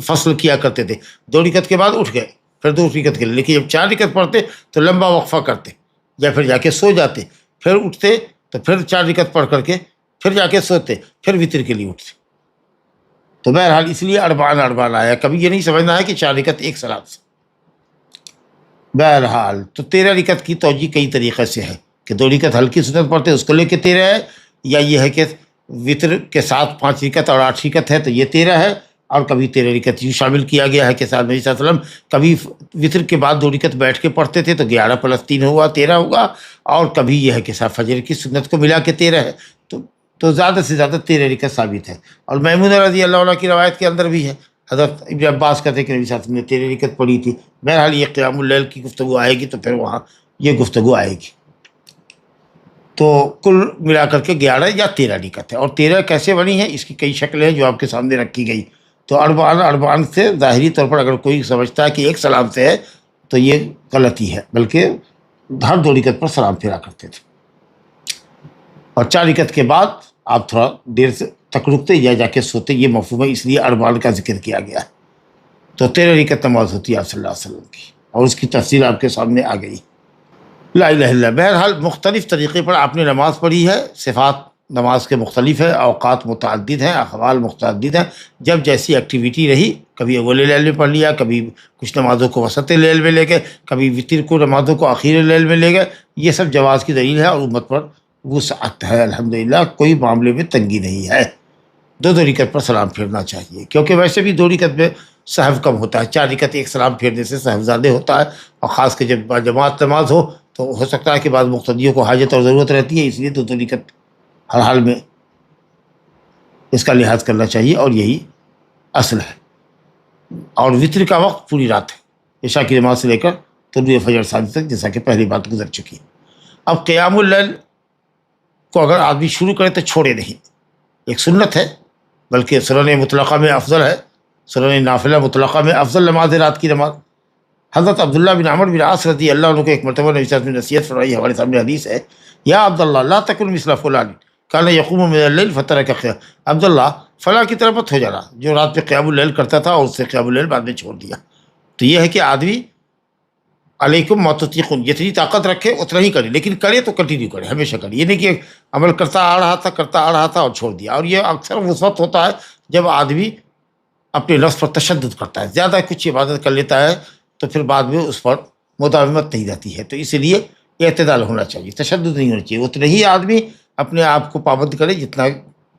فصل کیا کرتے تھے، 2 رکعت کے بعد اٹھ گئے، پھر 2 رکعت کے لیے، لیکن جب 4 رکعت پڑھتے تو لمبا وقفہ کرتے، یا پھر جا کے سو جاتے، پھر اٹھتے تو پھر 4 رکعت پڑھ کر کے پھر جا کے سوتے، پھر وطر کے لیے اٹھتے۔ تو بہرحال اس لیے اربان آیا، کبھی یہ نہیں سمجھنا ہے کہ 4 رکعت 1 سلام سے۔ بہرحال تو 13 رکعت کی توجہ کئی طریقے سے ہے کہ 2 رکعت ہلکی سنت پڑھتے اس کو لے کے 13 ہے، یا یہ ہے کہ وطر کے ساتھ 5 رکعت اور 8 رکعت ہے تو یہ 13 ہے، اور کبھی 13 رکعت یوں شامل کیا گیا ہے کہ ساتھ نبی صلی اللہ علیہ وسلم کبھی وطر کے بعد 2 رکعت بیٹھ کے پڑھتے تھے تو 11 + 3 ہوا 13 ہوگا، اور کبھی یہ ہے کہ صاحب فجر کی سنت کو ملا کے 13 ہے، تو زیادہ سے زیادہ 13 رکعت ثابت ہے۔ اور میمونہ رضی اللہ عنہ کی روایت کے اندر بھی ہے، حضرت ابن عباس کہتے ہیں کہ نبی صلی اللہ علیہ وسلم نے 13 رکعت پڑھی تھی۔ بہرحال یہ قیام اللیل کی گفتگو آئے گی تو پھر وہاں یہ گفتگو آئے گی۔ تو کل ملا کر کے 11 یا 13 رکعت ہے، اور 13 کیسے بنی ہے اس کی کئی شکلیں ہیں جو آپ کے سامنے رکھی گئی۔ تو اربان سے ظاہری طور پر اگر کوئی سمجھتا ہے کہ 1 سلام سے ہے تو یہ غلطی ہے، بلکہ ہر 2 رکعت پر سلام پھیرا کرتے تھے، اور 4 رکعت کے بعد آپ تھوڑا دیر سے تک رکتے یا جا کے سوتے، یہ مفہوم ہے، اس لیے اربعین کا ذکر کیا گیا ہے۔ تو 13 رکعت نماز ہوتی ہے آپ صلی اللہ علیہ وسلم کی، اور اس کی تفصیل آپ کے سامنے آ گئی۔ لا الہ الا اللہ۔ بہرحال مختلف طریقے پر آپ نے نماز پڑھی ہے، صفات نماز کے مختلف ہے، اوقات متعدد ہیں، احوال متعدد ہیں، جب جیسی ایکٹیویٹی رہی، کبھی اول لیل میں پڑھ لیا، کبھی کچھ نمازوں کو وسط لیل میں لے گئے، کبھی وطر کو نمازوں کو آخر لیل میں لے گئے، یہ سب جواز کی دلیل ہے، اور امت پر وسعت ہے الحمدللہ، کوئی معاملے میں تنگی نہیں ہے۔ 2 رکعت پر سلام پھیرنا چاہیے، کیونکہ ویسے بھی 2 رکعت میں سہو کم ہوتا ہے، 4 رکعت ایک سلام پھیرنے سے سہو زیادہ ہوتا ہے، اور خاص کہ جب جماعت نماز ہو سکتا ہے کہ بعض مقتدیوں کو حاجت اور ضرورت رہتی ہے، اس لیے 2 رکعت ہر حال میں اس کا لحاظ کرنا چاہیے، اور یہی اصل ہے۔ اور وطر کا وقت پوری رات ہے، عشاء کی نماز سے لے کر طلوع فجر ثانی تک، جیسا کہ پہلی بات گزر چکی۔ اب قیام اللیل کو اگر آدمی شروع کرے تو چھوڑے نہیں، ایک سنت ہے، بلکہ سنن مطلقہ میں افضل ہے، سنن نافلہ مطلقہ میں افضل نماز رات کی نماز۔ حضرت عبداللہ بن عمرو بن عاص رضی اللہ عنہ کو ایک مرتبہ نبی صلی اللہ علیہ وسلم نے نصیحت فرمائی، ہمارے سامنے حدیث ہے، یا عبداللہ لا تکن مثل فلان کان یقوم من اللیل فترک قیام، عبداللہ فلاں کی طرف مت ہو جانا جو رات میں قیام اللیل کرتا تھا اور اس سے قیام اللیل بعد میں چھوڑ دیا۔ تو یہ ہے کہ آدمی علیکم ما تطیقون، جتنی طاقت رکھے اتنا ہی کرے، لیکن کرے تو کنٹینیو کرے، ہمیشہ کرے، یہ نہیں کہ عمل کرتا آ رہا تھا اور چھوڑ دیا۔ اور یہ اکثر اس وقت ہوتا ہے جب آدمی اپنے نفس پر تشدد کرتا ہے، زیادہ کچھ عبادت کر لیتا ہے تو پھر بعد میں اس پر مداومت نہیں رہتی ہے، تو اس لیے اعتدال ہونا چاہیے، تشدد نہیں ہونا چاہیے، اتنا ہی آدمی اپنے آپ کو پابند کرے جتنا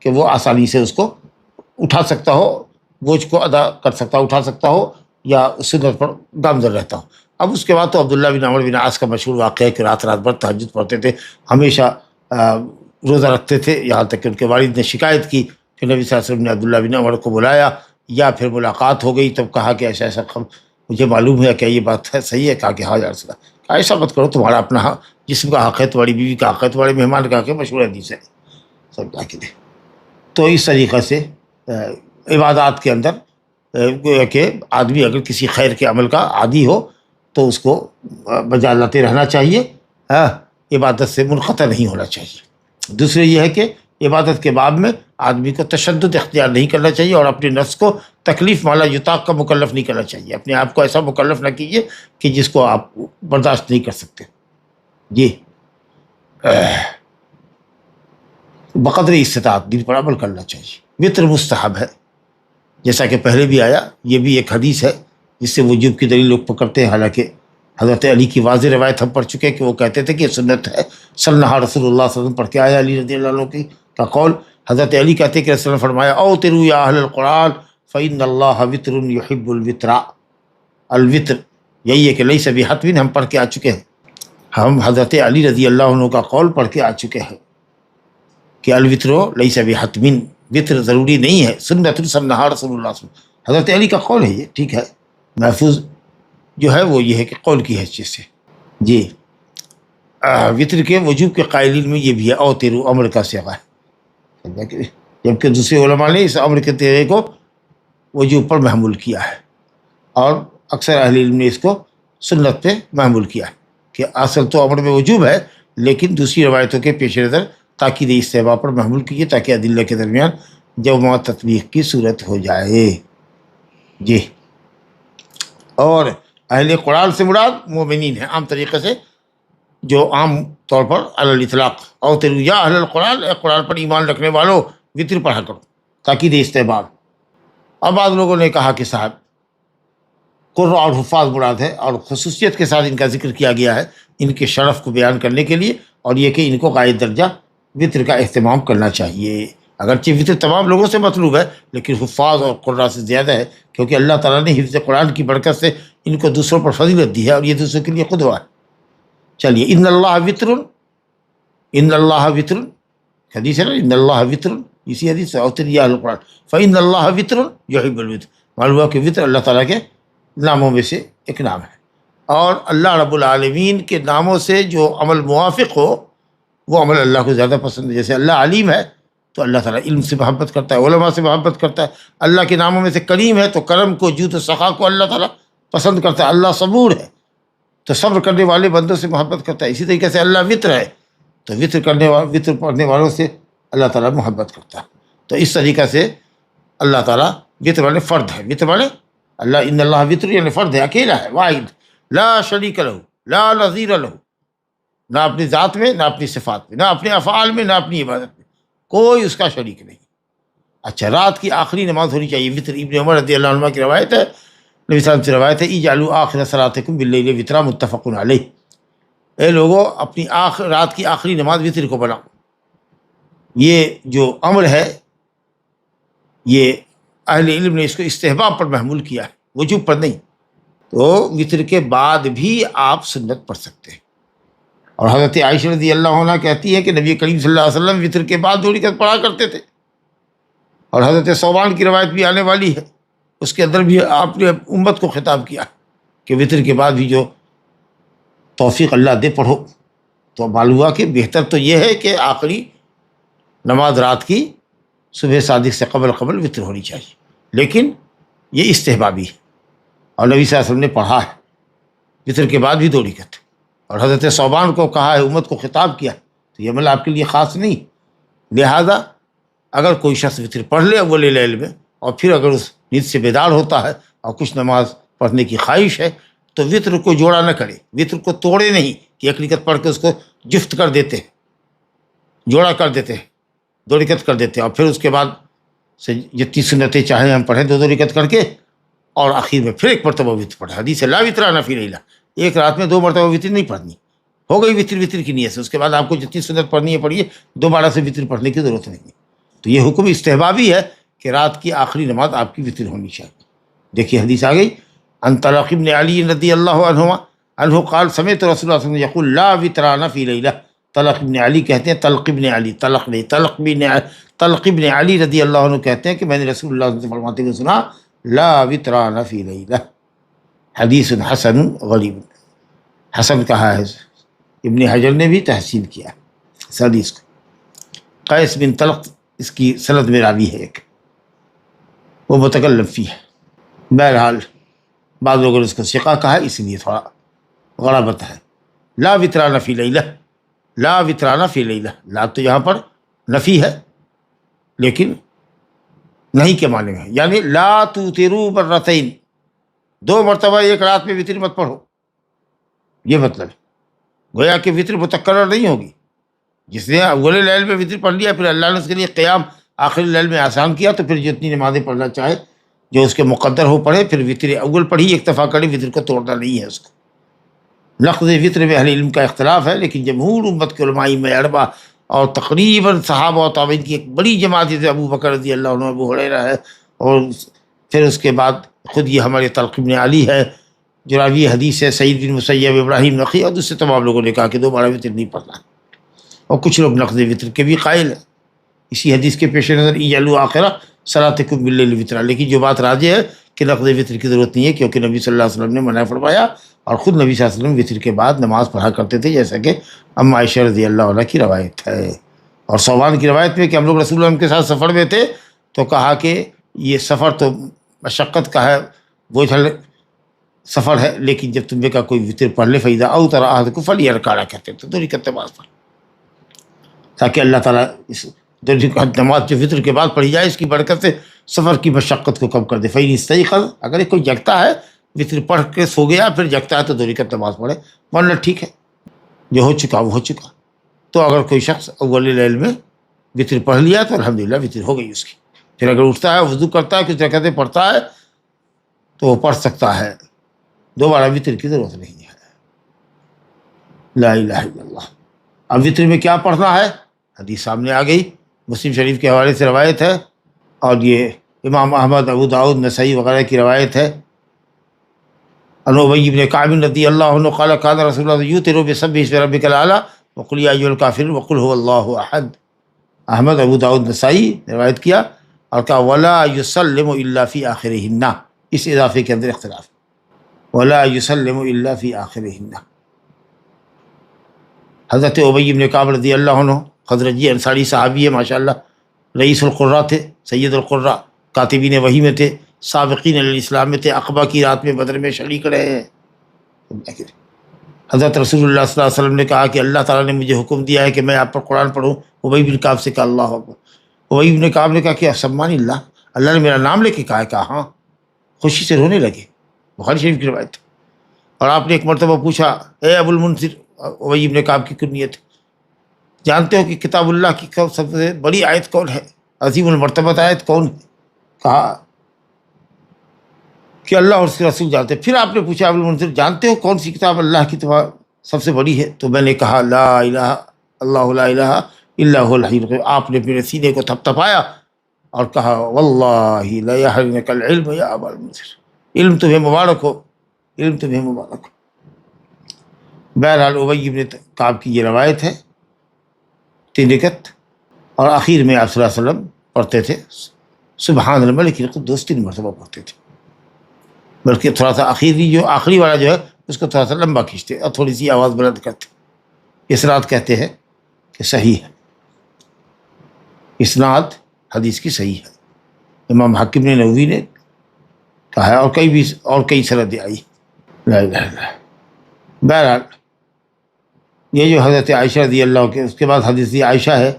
کہ وہ آسانی سے اس کو اٹھا سکتا ہو، بوجھ کو ادا کر سکتا ہو، اٹھا سکتا ہو، یا سنت پر گامزن رہتا ہو۔ اب اس کے بعد تو عبداللہ بن عمرو بن عاص کا مشہور واقعہ ہے کہ رات بھر تہجد پڑھتے تھے، ہمیشہ روزہ رکھتے تھے، یہاں تک کہ ان کے والد نے شکایت کی کہ نبی صلی اللہ علیہ وسلم نے عبداللہ بن عمر کو بلایا، یا پھر ملاقات ہو گئی تب کہا کہ ایسا ایسا مجھے معلوم ہے کہ یہ بات ہے، صحیح ہے؟ کہا کہ ہاں یا رسول اللہ، ایسا مت کرو، تمہارا اپنا جسم کا حق ہے، تمہاری بیوی کا حق ہے، تمہارے مہمان کا حق ہے، مشہور حدیث ہے، سمجھا کے دے۔ تو اس طریقے سے عبادات کے اندر گویا کہ آدمی اگر کسی خیر کے عمل کا عادی ہو تو اس کو بجا لاتے رہنا چاہیے، عبادت سے منقطع نہیں ہونا چاہیے۔ دوسرے یہ ہے کہ عبادت کے باب میں آدمی کو تشدد اختیار نہیں کرنا چاہیے، اور اپنے نفس کو تکلیف مالا یطاق کا مکلف نہیں کرنا چاہیے، اپنے آپ کو ایسا مکلف نہ کیجیے کہ جس کو آپ برداشت نہیں کر سکتے۔ جی، بقدر استطاعت دین پر عمل کرنا چاہیے۔ وطر مستحب ہے، جیسا کہ پہلے بھی آیا، یہ بھی ایک حدیث ہے جس سے وجوب کی دلیل لوگ پکڑتے ہیں، حالانکہ حضرت علی کی واضح روایت ہم پڑھ چکے ہیں کہ وہ کہتے تھے کہ یہ سنت ہے، صلى رسول اللہ صلی اللہ علیہ وسلم پڑھ کے آیا علی رضی اللہ عنہ کی کا قول۔ حضرت علی کہتے ہیں کہ رسول اللہ نے فرمایا، اوتروا یا اہل القرآن فإن اللہ وطر يحب الوطر۔ الوطر یہی ہے کہ لیس بحتم، ہم پڑھ کے آ چکے ہیں، ہم حضرت علی رضی اللہ عنہ کا قول پڑھ کے آ چکے ہیں کہ الوطر لیس بحتم، وطر ضروری نہیں ہے، سنت سنہ رسول اللہ صلی اللہ علیہ وسلم۔ حضرت علی کا قول ہے یہ، ٹھیک ہے، محفوظ جو ہے وہ یہ ہے کہ قول کی حیثیت سے۔ جی، وطر کے وجوب کے قائلین میں یہ بھی ہے، اوتروا امر کا صیغہ ہے، جبکہ دوسرے علماء نے اس امر کے طریقے کو وجوب پر محمول کیا ہے، اور اکثر اہل علم نے اس کو سنت پہ محمول کیا ہے کہ اصل تو امر میں وجوب ہے، لیکن دوسری روایتوں کے پیش نظر تاکید استحباب پر محمول کیجیے تاکہ ادلہ کے درمیان جمع تطبیق کی صورت ہو جائے۔ جی، اور اہل قرآن سے مراد مومنین ہیں عام طریقے سے، جو عام طور پر علی الاطلاق، اوتروا یا اہل القرآن، قرآن پر ایمان رکھنے والوں وطر پڑھا کرو، تاکید استحباب۔ اب بعض لوگوں نے کہا کہ صاحب قرآن اور حفاظ مراد ہے، اور خصوصیت کے ساتھ ان کا ذکر کیا گیا ہے ان کے شرف کو بیان کرنے کے لیے، اور یہ کہ ان کو قائد درجہ وطر کا اہتمام کرنا چاہیے۔ اگرچہ وطر تمام لوگوں سے مطلوب ہے، لیکن حفاظ اور قراء سے زیادہ ہے، کیونکہ اللہ تعالیٰ نے حفظ قرآن کی برکت سے ان کو دوسروں پر فضیلت دی ہے، اور یہ دوسروں کے لیے قدوہ ہے۔ چلیے، ان اللہ وطر، ان اللہ وطر، حدیث ہے نا، ان اللہ وطر، اسی حدیث سے اوتر یا اہل القرآن فإن اللہ وطر یحب الوطر، معلوم ہوا کہ وطر اللہ تعالیٰ کے ناموں میں سے ایک نام ہے، اور اللہ رب العالمین کے ناموں سے جو عمل موافق ہو وہ عمل اللہ کو زیادہ پسند ہے۔ جیسے اللہ علیم ہے تو اللہ تعالیٰ علم سے محبت کرتا ہے، علماء سے محبت کرتا ہے۔ اللہ کے ناموں میں سے کریم ہے تو کرم کو، جود و سخا کو اللہ تعالیٰ پسند کرتا ہے۔ اللہ صبور ہے تو صبر کرنے والے بندوں سے محبت کرتا ہے۔ اسی طریقے سے اللہ وطر ہے تو وطر پڑھنے والوں سے اللہ تعالیٰ محبت کرتا ہے۔ تو اس طریقہ سے اللہ تعالیٰ وطر والے فرد ہے، وطر والے اللہ، ان اللہ وطر یعنی فرد ہے، اکیلا ہے، واحد، لا شریک لہ، لا نظیر لہ، نہ اپنی ذات میں، نہ اپنی صفات میں، نہ اپنے افعال میں، نہ اپنی عبادت میں، کوئی اس کا شریک نہیں۔ اچھا، رات کی آخری نماز ہونی چاہیے وطر۔ ابن عمر رضی اللہ عنہ کی روایت ہے، نبی صلی اللہ علیہ وسلم سے روایت ہے، اجعلوا آخر صلاتکم باللیل وطرا، متفق علیہ، اے لوگوں اپنی رات کی آخری نماز وطر کو بناؤ۔ یہ جو امر ہے یہ اہل علم نے اس کو استحباب پر محمول کیا ہے، وجوب پر نہیں۔ تو وطر کے بعد بھی آپ سنت پڑھ سکتے ہیں، اور حضرت عائشہ رضی اللہ عنہ کہتی ہے کہ نبی کریم صلی اللہ علیہ وسلم وطر کے بعد 2 رکعت پڑھا کرتے تھے، اور حضرت ثوبان کی روایت بھی آنے والی ہے، اس کے اندر بھی آپ نے امت کو خطاب کیا کہ وطر کے بعد بھی جو توفیق اللہ دے پڑھو۔ تو معلوم ہوا کہ بہتر تو یہ ہے کہ آخری نماز رات کی صبح صادق سے قبل وطر ہونی چاہیے، لیکن یہ استحبابی ہے، اور نبی صلی اللہ علیہ وسلم نے پڑھا ہے وطر کے بعد بھی 2 رکعت، اور حضرت ثوبان کو کہا ہے، امت کو خطاب کیا، تو یہ عمل آپ کے لیے خاص نہیں۔ لہذا اگر کوئی شخص وطر پڑھ لے اول لیل میں، اور پھر اگر اس نیند سے بیدار ہوتا ہے اور کچھ نماز پڑھنے کی خواہش ہے، تو وطر کو جوڑا نہ کرے، وطر کو توڑے نہیں کہ 1 رکعت پڑھ کے اس کو جفت کر دیتے ہیں، جوڑا کر دیتے ہیں، 2 رکعت کر دیتے ہیں، اور پھر اس کے بعد سے جتنی سنتیں چاہیں ہم پڑھیں 2 رکعت کر کے، اور آخر میں پھر 1 مرتبہ وطر پڑھیں۔ حدیث ہے لا وطرانہ فی لیلہ، ایک رات میں 2 مرتبہ وطر نہیں پڑھنی، ہو گئی وطر کی نیت سے، اس کے بعد آپ کو جتنی سنت پڑھنی ہے پڑھیے، دوبارہ سے وطر پڑھنے کی ضرورت نہیں ہے۔ تو یہ حکم استحبابی ہے کہ رات کی آخری نماز آپ کی وطر ہونی چاہیے۔ دیکھیے حدیث آ گئی، ان طلق بن علی رضی اللہ عنہ قال سمعت رسول اللہ صلی اللہ علیہ وسلم یقول لا وطرانہ فی لیلہ۔ طلق بن علی کہتے ہیں، طلق بن علی، طلق نہیں، طلق بن علی رضی اللہ عنہ کہتے ہیں کہ میں نے رسول اللہ صلی اللہ علیہ وسلم سے فرماتے ہوئے سنا، لا وطرانہ فی لیلہ۔ حدیث حسن غریب، حسن کہا ہے، ابن حجر نے بھی تحسین کیا اس حدیث کو۔ قیس بن طلق اس کی سند میں راوی ہے ایک، وہ متکلم فی ہے، بہرحال بعض لوگوں نے اس کو ثقہ کہا ہے، اس لیے تھوڑا غرابت ہے۔ لا وطرانہ فی لیلہ، لا وطرانہ فی لیلہ، لا تو یہاں پر نفی ہے لیکن نہیں کے معنی میں، یعنی لا توتروا مرتین، 2 مرتبہ ایک رات میں وطر مت پڑھو، یہ مطلب ہے۔ گویا کہ وطر متکرر نہیں ہوگی، جس نے اول لیل میں وطر پڑھ لیا، پھر اللہ نے اس کے لیے قیام آخری لیل میں آسان کیا، تو پھر جتنی نمازیں پڑھنا چاہے جو اس کے مقدر ہو پڑھے، پھر وطر اول پڑھی اکتفا کرے، وطر کو توڑنا نہیں ہے اس کو۔ لفظ وطر میں اہل علم کا اختلاف ہے، لیکن جمہور امت کے علماء میں 4 اور تقریباً صحابہ و تابعین کی ایک بڑی جماعت جیسے ابو بکر رضی اللہ عنہ، ابو ہریرہ ہے، اور پھر اس کے بعد خود یہ ہمارے طلق بن علی ہے جو راوی حدیث ہے، سعید بن مسیب، ابراہیم نخعی، اور دوسرے تمام لوگوں نے کہا کہ 2 بار وطر نہیں پڑھنا، اور کچھ لوگ نقض وطر کے بھی قائل ہیں اسی حدیث کے پیش نظر، اجعلوا آخر صلاتکم باللیل وطرا۔ لیکن جو بات راجح ہے کہ نقض وطر کی ضرورت نہیں ہے، کیونکہ نبی صلی اللہ علیہ وسلم نے منع فرمایا، اور خود نبی صلی اللہ علیہ وسلم وطر کے بعد نماز پڑھا کرتے تھے، جیسا کہ ام عائشہ رضی اللہ عنہ کی روایت ہے۔ اور ثوبان کی روایت میں کہ ہم لوگ رسول اللہ کے ساتھ سفر میں تھے، تو کہا کہ یہ سفر تو مشقت کا ہے، بوجھل سفر ہے، لیکن جب تمہیں کا کوئی وطر پڑھ لے، فَإِذَا أَوْتَرَ أَحَدُكُمْ فَلْيَرْكَعْ، کہتے تو 2 رکعت نماز پڑھ، تاکہ اللہ تعالیٰ اس 2 رکعت نماز جو وطر کے بعد پڑھی جائے اس کی برکت سے سفر کی مشقت کو کم کر دے۔ فَإِنِ اسْتَيْقَظَ، اگر کوئی جگتا ہے وطر پڑھ کے سو گیا، پھر جگتا ہے تو 2 رکعت نماز پڑھے، ورنہ ٹھیک ہے، جو ہو چکا وہ ہو چکا۔ تو اگر کوئی شخص اول لیل میں وطر پڑھ لیا تو الحمدللہ وطر ہو گئی اس کی، پھر اگر اٹھتا ہے، وضو کرتا ہے، کچھ رکعتیں پڑھتا ہے تو وہ پڑھ سکتا ہے، دوبارہ وطر کی ضرورت نہیں ہے۔ لا الہ الا اللہ۔ اب وطر میں کیا پڑھنا ہے، حدیث سامنے آ گئی، مسلم شریف کے حوالے سے روایت ہے، اور یہ امام احمد، ابو داؤد، نسائی وغیرہ کی روایت ہے۔ عن ابی بن کعب رضی اللہ عنہ قال کان رسول اللہ یوتر بسبح اسم ربک الاعلی وقل یا ایھا الکافرون وقل هو اللہ احد۔ احمد، ابو داؤد، نسائی نے روایت کیا، اور کہا ولا یسلم الا فی آخرہن، اس اضافے کے اندر اختلاف، ولا یسلم الا فی آخرہن۔ حضرت ابی بن کعب رضی اللہ عنہ خزرجی انصاری صحابی ہے، ماشاءاللہ، رئیس القراء تھے، سید القراء، کاتبین وحی میں تھے، سابقین علی الاسلام میں تھے، عقبہ کی رات میں بدر میں شریک رہے ہیں۔ حضرت رسول اللہ صلی اللہ علیہ وسلم نے کہا کہ اللہ تعالیٰ نے مجھے حکم دیا ہے کہ میں آپ پر قرآن پڑھوں۔ ابی بن کعب سے کہا اللہ اکبر۔ ابی بن کعب نے کہا کہ سمانی اللہ، اللہ نے میرا نام لے کے کہا ہاں، خوشی سے رونے لگے، بخاری شریف کی روایت۔ اور آپ نے ایک مرتبہ پوچھا اے ابو المنذر، ابی بن کعب کی کنیت، جانتے ہو کہ کتاب اللہ کی سب سے بڑی آیت کون ہے، عظیم المرتبت آیت کون ہے؟ کہا کہ اللہ اور اس کے رسول جانتے۔ پھر آپ نے پوچھا ابو المنذر جانتے ہو کون سی کتاب اللہ کی سب سے بڑی ہے؟ تو میں نے کہا لا الہ اللہ لا الہ الا هو الحی القیوم۔ آپ نے میرے سینے کو تھپتھپایا اور کہا واللہ لا یحرمک العلم یا ابا المنذر، علم تمہیں مبارک ہو، علم تمہیں مبارک ہو۔ بہرحال ابی بن کعب کی یہ روایت ہے 3 رکعت، اور آخر میں آپ صلی اللہ علیہ وسلم پڑھتے تھے سبحان الملک القدوس 3 مرتبہ پڑھتے تھے، بلکہ تھوڑا سا آخری والا جو ہے اس کو تھوڑا سا لمبا کھینچتے اور تھوڑی سی آواز بلند کرتے۔ اسناد کہتے ہیں کہ صحیح ہے، اسناد حدیث کی صحیح ہے، امام حاکم نے نووی نے کہا ہے، اور کئی سندیں آئی، لا الہ الا اللہ۔ بہرحال یہ جو حضرت عائشہ رضی اللہ کے اس کے بعد حدیث عائشہ ہے،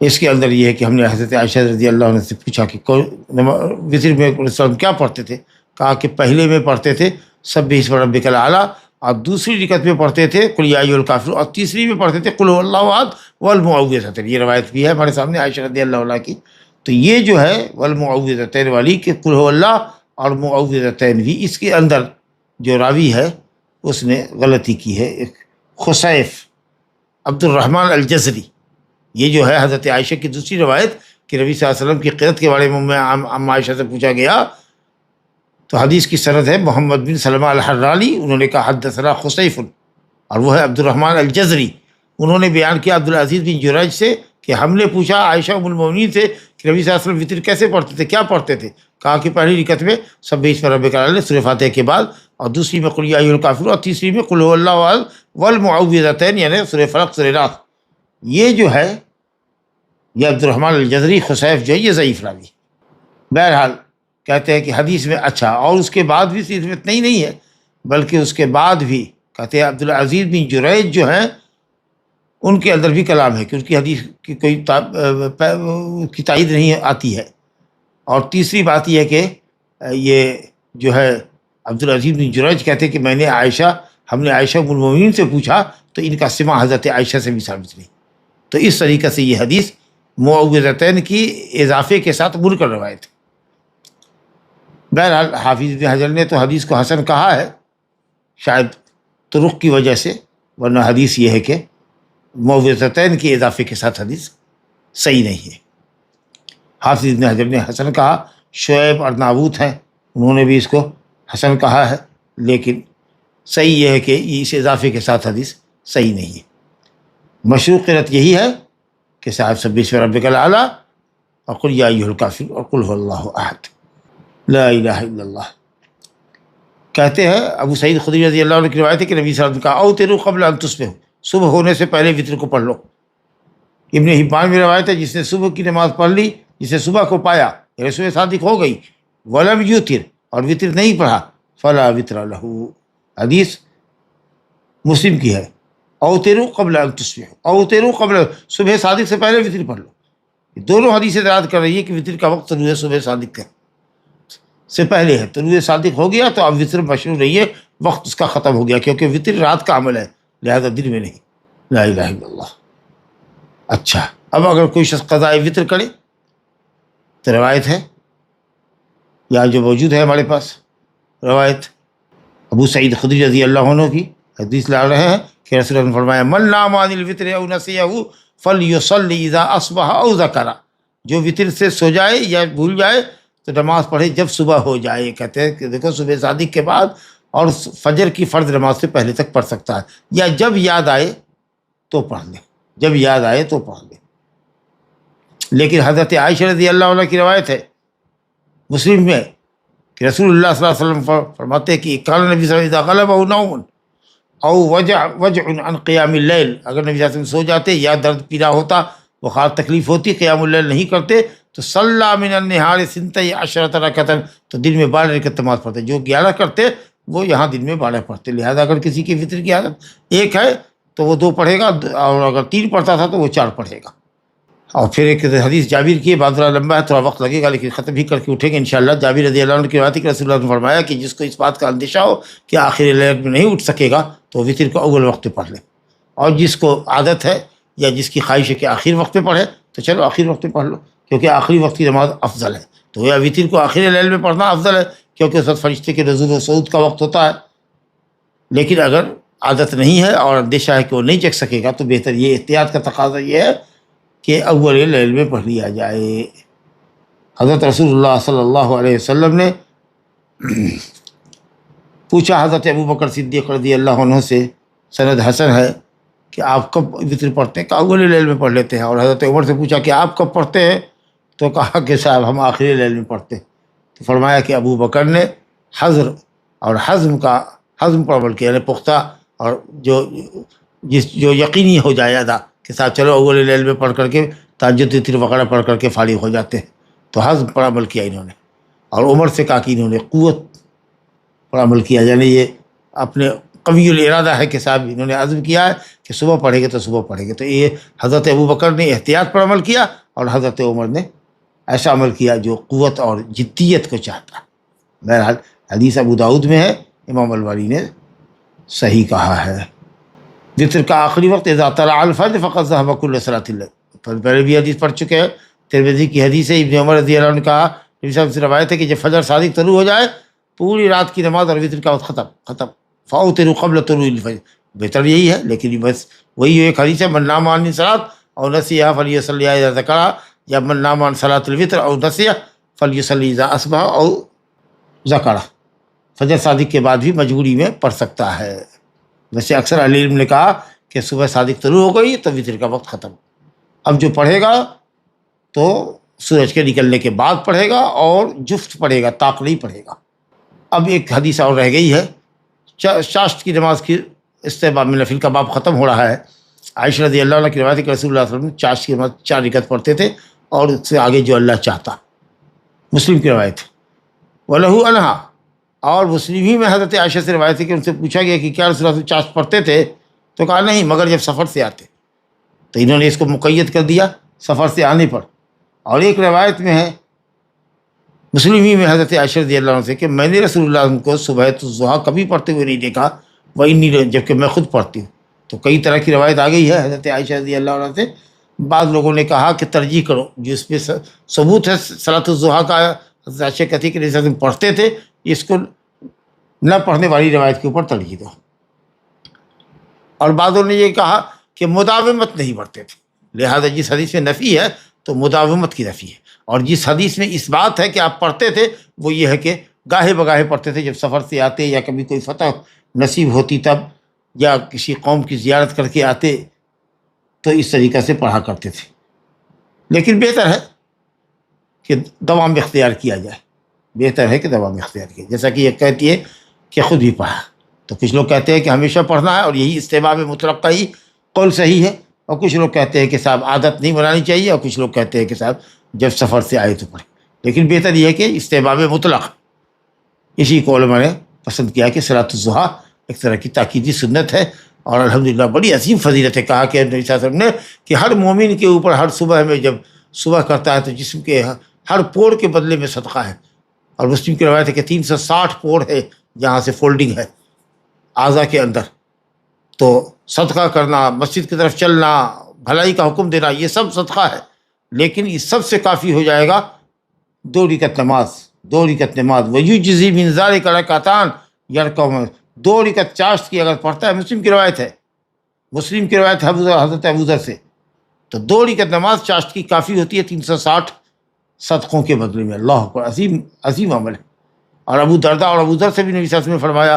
اس کے اندر یہ ہے کہ ہم نے حضرت عائشہ رضی اللہ عنہ سے پوچھا کہ وتر میں رسول کیا پڑھتے تھے؟ کہا کہ پہلے میں پڑھتے تھے سبح اسم ربک الاعلی، اور دوسری رکعت میں پڑھتے تھے قل یا ایھا الکافرون، اور تیسری میں پڑھتے تھے قل هو اللہ احد والمعوذتین۔ یہ روایت بھی ہے ہمارے سامنے عائشہ رضی اللہ عنہ کی۔ تو یہ جو ہے والمعوذتین والی کہ قل هو اللہ اور معوذتین بھی، اس کے اندر جو راوی ہے اس نے غلطی کی ہے، ایک خصیف عبد الرحمن الجزری۔ یہ جو ہے حضرت عائشہ کی دوسری روایت کہ نبی صلی اللہ علیہ وسلم کی قرأت کے بارے میں عمّ عائشہ سے پوچھا گیا، تو حدیث کی سند ہے محمد بن سلمہ الحرالی، انہوں نے کہا حدثنا خصیف، اور وہ ہے عبد الرحمن الجزری۔ انہوں نے بیان کیا عبدالعزیز بن جریج سے کہ ہم نے پوچھا عائشہ ام المؤمنین سے کہ نبی صلی اللہ علیہ وسلم وتر کیسے پڑھتے تھے، کیا پڑھتے تھے؟ کہا کہ پہلی رکعت میں سبح اسم ربک الاعلی سورہ فاتحہ کے بعد، اور دوسری میں قل یا ایھا الکافرون، اور تیسری میں قل هو اللہ احد والمعوذتین یعنی سورہ فلق سورہ ناس۔ یہ جو ہے یہ عبد الرحمن الجزری خصیف جو ہے یہ ضعیف راوی۔ بہرحال کہتے ہیں کہ حدیث میں اچھا، اور اس کے بعد بھی صرف اتنا ہی نہیں ہے بلکہ اس کے بعد بھی کہتے ہیں عبدالعزیز بن جریج جو ہیں ان کے اندر بھی کلام ہے کہ ان کی حدیث کی کوئی کی تائید نہیں آتی ہے۔ اور تیسری بات یہ ہے کہ یہ جو ہے عبدالعزیز بن جریج کہتے ہیں کہ ہم نے عائشہ ام المؤمنین سے پوچھا تو ان کا سماع حضرت عائشہ سے بھی ثابت نہیں۔ تو اس طریقے سے یہ حدیث معوذتین کی اضافے کے ساتھ منکر روایت ہے۔ بہرحال حافظ ابن حجر نے تو حدیث کو حسن کہا ہے، شاید طرق کی وجہ سے، ورنہ حدیث یہ ہے کہ معوذتین کے اضافے کے ساتھ حدیث صحیح نہیں ہے۔ حافظ ابن حجر نے حسن کہا، شعیب اور نابوت ہیں انہوں نے بھی اس کو حسن کہا ہے، لیکن صحیح یہ ہے کہ اس اضافے کے ساتھ حدیث صحیح نہیں ہے۔ مشروع قرأت یہی ہے کہ صاحب سبح اسم ربک الاعلی اور قل یا ایھا الکافرون اور قل هو اللہ احد لا الہ الا اللہ۔ کہتے ہیں ابو سعید خدری رضی اللہ عنہ کی روایت ہے کہ نبی صلی اللہ علیہ وسلم نے کہا اوتروا قبل ان تصبحوا، صبح ہونے سے پہلے وتر کو پڑھ لو۔ ابن حبان میں روایت ہے جس نے صبح کی نماز پڑھ لی، جسے صبح کو پایا یعنی صبح صادق ہو گئی، ولم یوتر اور وتر نہیں پڑھا، فلا وتر لہ۔ حدیث مسلم کی ہے، اوتروا قبل ان تصبحوا، اوتروا قبل، صبح صادق سے پہلے وتر پڑھ لو۔ دونوں حدیثیں دلالت کر رہی ہے کہ وتر کا وقت طلوع صبح صادق کا سے پہلے ہے۔ طلوع صادق ہو گیا تو اب وتر مشروع نہیں ہے، وقت اس کا ختم ہو گیا، کیونکہ وتر رات کا عمل ہے لہذا دن میں نہیں۔ لا الہ الا اللہ۔ اچھا، اب اگر کوئی شخص قضاء وتر کرے تو روایت ہے یہاں جو موجود ہے ہمارے پاس، روایت ابو سعید خدری رضی اللہ عنہ کی حدیث لا رہے ہیں کہ رسول اللہ نے فرمایا من نام عن الوتر او نسیہ فلیصلی اذا اصبح او ذکر، جو وتر سے سو جائے یا بھول جائے تو نماز پڑھے جب صبح ہو جائے۔ کہتے ہیں کہ دیکھو صبح صادق کے بعد اور فجر کی فرض نماز سے پہلے تک پڑھ سکتا ہے، یا جب یاد آئے تو پڑھ لے، جب یاد آئے تو پڑھ لے۔ لیکن حضرت عائشہ رضی اللہ عنہ کی روایت ہے مسلم میں کہ رسول اللہ صلی اللہ علیہ وسلم فرماتے ہیں کہ کان نبی صلی اللہ علیہ وسلم اذا غلبہ نوم او وجع عن قیام اللیل، اگر نبی صلی اللہ علیہ وسلم سو جاتے یا درد پیرا ہوتا، بخار تکلیف ہوتی، قیام اللیل نہیں کرتے، تو صلی من النہار سنتی عشرۃ رکعۃ، تو دن میں 12 رکعت نماز پڑھتے، جو 11 کرتے وہ یہاں دن میں 12 پڑھتے۔ لہذا اگر کسی کی وتر کی عادت ایک ہے تو وہ 2 پڑھے گا، اور اگر 3 پڑھتا تھا تو وہ 4 پڑھے گا۔ اور پھر ایک حدیث جابر کی، بات ذرا لمبا ہے، تھوڑا وقت لگے گا لیکن ختم ہی کر کے اٹھیں گے انشاءاللہ۔ جابر رضی اللہ عنہ کی روایت ہے کہ رسول اللہ نے فرمایا کہ جس کو اس بات کا اندیشہ ہو کہ آخر لیل میں نہیں اٹھ سکے گا تو وطر کو اول وقت پہ پڑھ لے، اور جس کو عادت ہے یا جس کی خواہش ہے کہ آخر وقت پہ پڑھے تو چلو آخر وقت پہ پڑھ لو، کیونکہ آخری وقت کی نماز افضل ہے۔ تو یا وطر کو آخر لیل میں پڑھنا افضل ہے کیونکہ اس وقت فرشتے کے نزول و صعود کا وقت ہوتا ہے، لیکن اگر عادت نہیں ہے اور اندیشہ ہے کہ وہ نہیں جگ سکے گا تو بہتر یہ احتیاط کا تقاضا یہ ہے کہ اول لیل میں پڑھ لیا جائے۔ حضرت رسول اللہ صلی اللہ علیہ وسلم نے پوچھا حضرت ابو بکر صدیق رضی اللہ عنہ سے، سند حسن ہے، کہ آپ کب وطر پڑھتے ہیں؟ کہ اول لیل میں پڑھ لیتے ہیں۔ اور حضرت عمر سے پوچھا کہ آپ کب پڑھتے ہیں؟ تو کہا کہ صاحب ہم آخری لیل میں پڑھتے ہیں۔ تو فرمایا کہ ابو بکر نے حذر اور حزم پر عمل کیا، یعنی پختہ اور جو یقینی ہو جائے ادا کہ صاحب چلو اول لیل میں پڑھ کر کے تہجد وتر وغیرہ پڑھ کر کے فارغ ہو جاتے ہیں، تو حزم پر عمل کیا انہوں نے۔ اور عمر سے کہا کہ انہوں نے قوت پر عمل کیا، یعنی یہ اپنے قوی الارادہ ہے کہ صاحب انہوں نے عزم کیا ہے کہ صبح پڑھیں گے تو صبح پڑھیں گے۔ تو یہ حضرت ابو بکر نے احتیاط پر عمل کیا اور حضرت عمر نے ایسا عمل کیا جو قوت اور جدیت کو چاہتا۔ بہرحال حدیث ابو داؤد میں ہے، امام البانی نے صحیح کہا ہے۔ وطر کا آخری وقت اذا طلع الفجر فقد ذهب كل صلاۃ الليل، پہلے بھی حدیث پڑھ چکے ہیں، ترمذی کی حدیث ہے، ابن عمر رضی اللہ عنہ نے کہا، نبی صاحب سے روایت ہے کہ جب فجر صادق طلوع ہو جائے پوری رات کی نماز اور وطر کا وقت ختم، فاوتروا قبل طلوع الفجر، بہتر یہی ہے، لیکن بس وہی ایک حدیث ہے، من نام عن الصلاۃ او نسیها فلیصلی اذا ذکرها، یا من نام عن صلاۃ الوتر او نسیها فلیصلی اذا اصبح او ذکرها، فجر صادق کے بعد بھی مجبوری میں پڑھ سکتا ہے۔ ویسے اکثر اہل علم نے کہا کہ صبح صادق طلوع ہو گئی تو وطر کا وقت ختم، اب جو پڑھے گا تو سورج کے نکلنے کے بعد پڑھے گا اور جفت پڑھے گا، طاق نہیں پڑھے گا۔ اب ایک حدیث اور رہ گئی ہے، چاشت کی نماز کی استحباب میں نفل کا باب ختم ہو رہا ہے۔ عائشہ رضی اللہ عنہ کی روایت ہے کہ رسول اللہ صلی اللہ علیہ وسلم چاشت کی نماز 4 رکعت پڑھتے تھے اور اس سے آگے جو اللہ چاہتا، مسلم کی روایت ہے۔ وَلَهُ أَنْهَا، اور مسلم ہی میں حضرت عائشہ سے روایت ہے کہ ان سے پوچھا گیا کہ کیا رسول اللہ چاشت پڑھتے تھے؟ تو کہا نہیں، مگر جب سفر سے آتے، تو انہوں نے اس کو مقید کر دیا سفر سے آنے پر۔ اور ایک روایت میں ہے مسلم ہی میں حضرت عائشہ رضی اللہ عنہ سے کہ میں نے رسول اللہ کو صبح الضحیٰ کبھی پڑھتے ہوئے نہیں دیکھا، جبکہ میں خود پڑھتی ہوں۔ تو کئی طرح کی روایت آ گئی ہے حضرت عائشہ رضی اللہ عنہ سے۔ بعض لوگوں نے کہا کہ ترجیح کرو، جس پہ ثبوت ہے صلاۃ الضحیٰ کا، حضرت عائشہ کہتی کہ رسول اللہ پڑھتے تھے، اس کو نہ پڑھنے والی روایت کے اوپر ترجیح دو۔ اور بعضوں نے یہ کہا کہ مداومت نہیں پڑھتے تھے، لہذا جس حدیث میں نفی ہے تو مداومت کی نفی ہے، اور جس حدیث میں اس بات ہے کہ آپ پڑھتے تھے وہ یہ ہے کہ گاہے بگاہے پڑھتے تھے، جب سفر سے آتے یا کبھی کوئی فتح نصیب ہوتی تب، یا کسی قوم کی زیارت کر کے آتے تو اس طریقے سے پڑھا کرتے تھے۔ لیکن بہتر ہے کہ دوام اختیار کیا جائے، بہتر ہے کہ دوام اختیار کیا، جیسا کہ یہ کہتی ہے کہ خود بھی پڑھا۔ تو کچھ لوگ کہتے ہیں کہ ہمیشہ پڑھنا ہے اور یہی استحباب مطلق کا ہی قول صحیح ہے، اور کچھ لوگ کہتے ہیں کہ صاحب عادت نہیں بنانی چاہیے، اور کچھ لوگ کہتے ہیں کہ صاحب جب سفر سے آئے تو پڑھیں۔ لیکن بہتر یہ ہے کہ استحباب مطلق، اسی کو علماء نے پسند کیا کہ صلاۃ الضحیٰ ایک طرح کی تاکیدی سنت ہے، اور الحمدللہ بڑی عظیم فضیلت ہے۔ کہا کہ نبی صلی اللہ علیہ وسلم نے کہ ہر مومن کے اوپر ہر صبح میں جب صبح کرتا ہے تو جسم کے ہر پور کے بدلے میں صدقہ ہے، اور مسلم کی روایت ہے کہ 360 پور ہے جہاں سے فولڈنگ ہے اعضاء کے اندر، تو صدقہ کرنا، مسجد کی طرف چلنا، بھلائی کا حکم دینا، یہ سب صدقہ ہے۔ لیکن اس سب سے کافی ہو جائے گا 2 رکعت نماز، 2 رکعت نماز، وَيُجْزِي مِنْ ذَلِكَ رَكْعَتَانِ يَرْكَعُهُمَا، 2 رکعت چاشت کی اگر پڑھتا ہے، مسلم کی روایت ہے، مسلم کی روایت ہے حضرت ابو ذر سے، تو 2 رکعت نماز چاشت کی کافی ہوتی ہے 360 صدقوں کے بدلے میں۔ اللہ اکبر، عظیم عظیم عمل ہے۔ اور ابو درداء اور ابو ذر سے بھی نبی صلی اللہ علیہ وسلم نے فرمایا،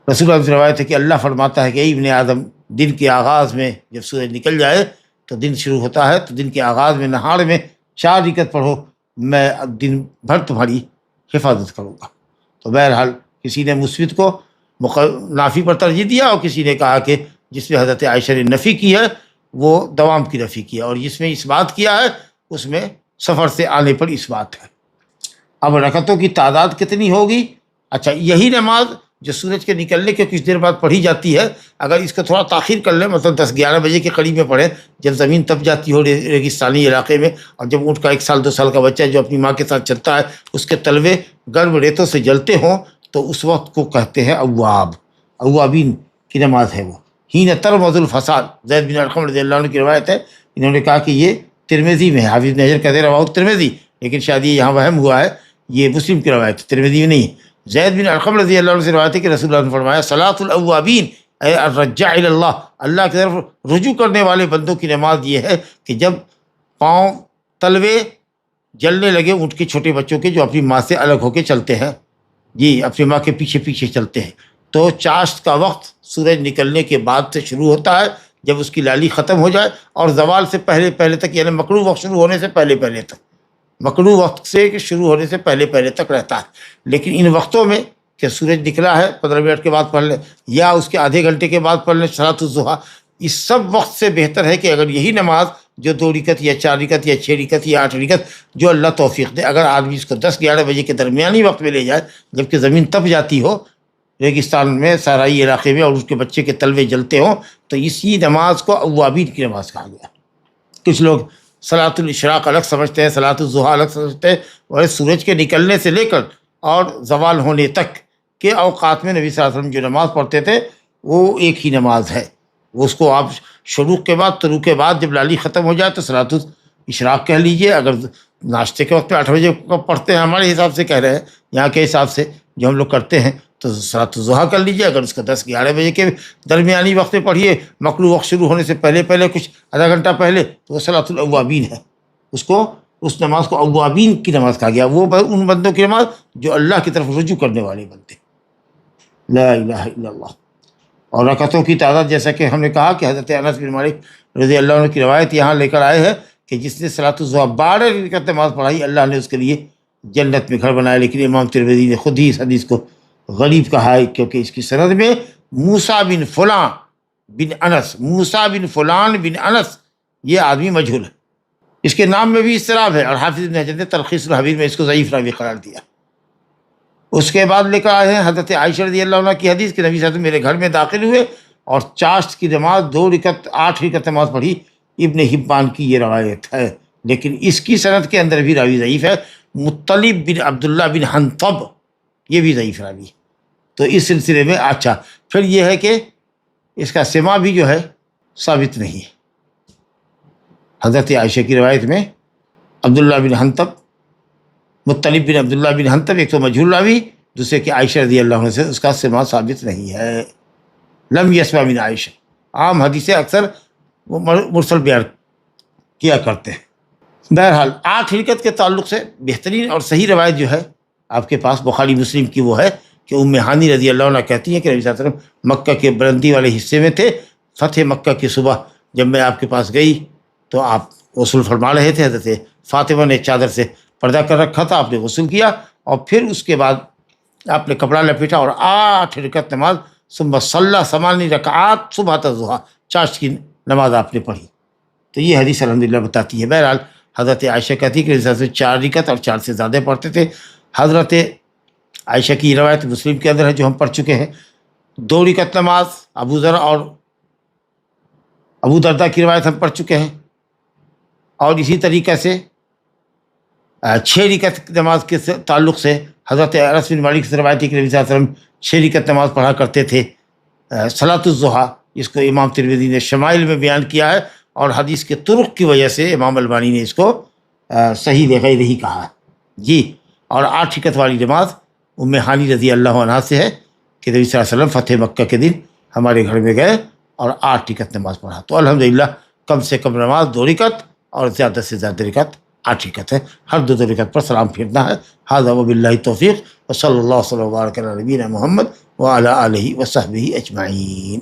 رسول اللہ کی روایت ہے کہ اللہ فرماتا ہے کہ اے ابن آدم، دن کے آغاز میں جب سورج نکل جائے تو دن شروع ہوتا ہے، تو دن کے آغاز میں نہار میں 4 رکعت پڑھو، میں دن بھر تمہاری حفاظت کروں گا۔ تو بہرحال کسی نے مثبت کو نافی پر ترجیح دیا، اور کسی نے کہا کہ جس میں حضرت عائشہ نے نفی کی ہے وہ دوام کی نفی کی ہے، اور جس میں اس بات کیا ہے اس میں سفر سے آنے پر اس بات ہے۔ اب رکعتوں کی تعداد کتنی ہوگی؟ اچھا، یہی نماز جو سورج کے نکلنے کے کچھ دیر بعد پڑھی جاتی ہے، اگر اس کو تھوڑا تاخیر کر لیں، مثلا 10-11 بجے کے قریب میں پڑھیں، جب زمین تپ جاتی ہو ریگستانی علاقے میں، اور جب اونٹ کا 1 سال 2 سال کا بچہ جو اپنی ماں کے ساتھ چلتا ہے اس کے تلوے گرم ریتوں سے جلتے ہوں، تو اس وقت کو کہتے ہیں اواب، اوابین کی نماز ہے وہ۔ ہین ترمز الفساد، زید بن ارقم رضی اللہ عنہ کی روایت ہے، انہوں نے کہا کہ یہ ترمذی میں ہے، حافظ بن حجر کہتے ہیں رواہ ترمذی، لیکن شاید یہ یہاں وہم ہوا ہے، یہ مسلم کی روایت ہے، ترمذی میں نہیں ہے۔ زید بن ارقم رضی اللہ عنہ سے روایت ہے کہ رسول اللہ نے فرمایا صلاۃ الاوابین اے الرجاع الی اللہ، اللہ کی طرف رجوع کرنے والے بندوں کی نماز یہ ہے کہ جب پاؤں تلوے جلنے لگے اونٹ کے چھوٹے بچوں کے جو اپنی ماں سے الگ ہو کے چلتے ہیں، جی اپنی ماں کے پیچھے پیچھے چلتے ہیں، تو چاشت کا وقت سورج نکلنے کے بعد سے شروع ہوتا ہے، جب اس کی لالی ختم ہو جائے، اور زوال سے پہلے پہلے تک، یعنی مکروہ وقت شروع ہونے سے پہلے پہلے تک، مکروہ وقت سے شروع ہونے سے پہلے پہلے تک رہتا ہے۔ لیکن ان وقتوں میں کہ سورج نکلا ہے 15 منٹ کے بعد پڑھ لیں، یا اس کے آدھے گھنٹے کے بعد پڑھ لیں صلاۃ الضحیٰ، اس سب وقت سے بہتر ہے کہ اگر یہی نماز جو 2 رکعت یا 4 رکعت یا 6 رکعت یا 8 رکعت جو اللہ توفیق دے، اگر آدمی اس کو 10-11 بجے کے درمیانی وقت میں لے جائے جبکہ زمین تپ جاتی ہو ریگستان میں، صحرائی علاقے میں، اور اس کے بچے کے تلوے جلتے ہوں، تو اسی نماز کو اوابین کی نماز کہا گیا۔ کچھ لوگ صلاۃ الاشراق الگ سمجھتے ہیں، صلاۃ الضحیٰ الگ سمجھتے ہیں، اور سورج کے نکلنے سے لے کر اور زوال ہونے تک کے اوقات میں نبی صلی اللہ علیہ وسلم جو نماز پڑھتے تھے وہ ایک ہی نماز ہے، اس کو آپ شروع کے بعد طلوع کے بعد جب لالی ختم ہو جائے تو صلاۃ الاشراق کہہ لیجئے، اگر ناشتے کے وقت پہ 8 بجے کو پڑھتے ہیں ہمارے حساب سے کہہ رہے ہیں، یہاں کے حساب سے جو ہم لوگ کرتے ہیں، تو صلاۃ الضحیٰ کر لیجئے، اگر اس کا 10-11 بجے کے درمیانی وقت میں پڑھیے مکروہ وقت شروع ہونے سے پہلے پہلے کچھ آدھا گھنٹہ پہلے، تو وہ صلاۃ الاوابین ہے، اس نماز کو اوابین کی نماز کہا گیا، وہ ان بندوں کی نماز جو اللہ کی طرف رجوع کرنے والے بندے، لا الہ الا اللہ۔ اور رکعتوں کی تعداد جیسا کہ ہم نے کہا کہ حضرت انس بن مالک رضی اللہ عنہ کی روایت یہاں لے کر آئے ہیں کہ جس نے صلاۃ الضحیٰ 12 رکعت نماز پڑھائی اللہ نے اس کے لیے جنت میں گھر بنایا، لیکن امام ترمذی نے خود ہی اس حدیث کو غریب کہا ہے، کیونکہ اس کی سند میں موسیٰ بن فلاں بن انس، موسیٰ بن فلان بن انس، یہ آدمی مجہول ہے، اس کے نام میں بھی اضطراب ہے، اور حافظ ابن حجر نے تلخیص الحبیر میں اس کو ضعیف راوی قرار دیا۔ اس کے بعد لے کر آئے ہیں حضرت عائشہ رضی اللہ عنہ کی حدیث کہ نبی صلی اللہ علیہ وسلم میرے گھر میں داخل ہوئے اور چاشت کی نماز 2 رکعت 8 رکعت نماز پڑھی، ابن حبان کی یہ روایت ہے، لیکن اس کی سند کے اندر بھی راوی ضعیف ہے، مطلب بن عبداللہ بن حنطب، یہ بھی ضعیف راوی، تو اس سلسلے میں اچھا پھر یہ ہے کہ اس کا سما بھی جو ہے ثابت نہیں ہے۔ حضرت عائشہ کی روایت میں عبداللہ بن حنطب، مطلب بن عبداللہ بن حنطب، ایک تو مجہول راوی، دوسرے کہ عائشہ رضی اللہ عنہ سے اس کا سما ثابت نہیں ہے، لم یسمع من عائشہ۔ عام حدیثیں اکثر وہ مرسل بیان کیا کرتے ہیں۔ بہرحال 8 رکعت کے تعلق سے بہترین اور صحیح روایت جو ہے آپ کے پاس بخاری مسلم کی وہ ہے کہ ام ہانی رضی اللہ عنہ کہتی ہیں کہ نبی صلی اللہ علیہ وسلم مکہ کے بلندی والے حصے میں تھے، فتح مکہ کی صبح جب میں آپ کے پاس گئی تو آپ غسل فرما رہے تھے، حضرت فاطمہ نے چادر سے پردہ کر رکھا تھا، آپ نے غسل کیا، اور پھر اس کے بعد آپ نے کپڑا لپیٹا اور 8 رکعت نماز، ثم صلی 8 رکعات صبح الضحیٰ، چاشت کی نماز آپ نے پڑھی، تو یہ حدیث الحمدللہ بتاتی ہے۔ بہرحال حضرت عائشہ کہتی کہ اس سے 4 رکعت اور 4 سے زیادہ پڑھتے تھے۔ حضرت عائشہ کی روایت مسلم کے اندر ہے جو ہم پڑھ چکے ہیں۔ 2 رکعت نماز ابو ذر اور ابو درداء کی روایت ہم پڑھ چکے ہیں، اور اسی طریقے سے 6 رکعت نماز کے تعلق سے حضرت انس بن مالک سے روایت ہے کہ نبی صلی اللہ علیہ وسلم 6 رکعت نماز پڑھا کرتے تھے۔ صلاۃ الضحیٰ اس کو امام ترمذی نے شمائل میں بیان کیا ہے، اور حدیث کے طرق کی وجہ سے امام البانی نے اس کو صحیح غیر ہی کہا ہے جی۔ اور 8 رکعت والی نماز ام ہانی رضی اللہ عنہا سے ہے کہ نبی صلی اللہ علیہ وسلم فتح مکہ کے دن ہمارے گھر میں گئے اور 8 رکعت نماز پڑھا، تو الحمدللہ کم سے کم نماز 2 رکعت اور زیادہ سے زیادہ رکعت 8 رکعت ہے، ہر 2 رکعت پر سلام پھیرنا ہے۔ ھذا وباللہ توفیق، وصلی اللہ وسلم وبارک علی نبینا محمد وعلی آلہ وصحبہ اجمعین۔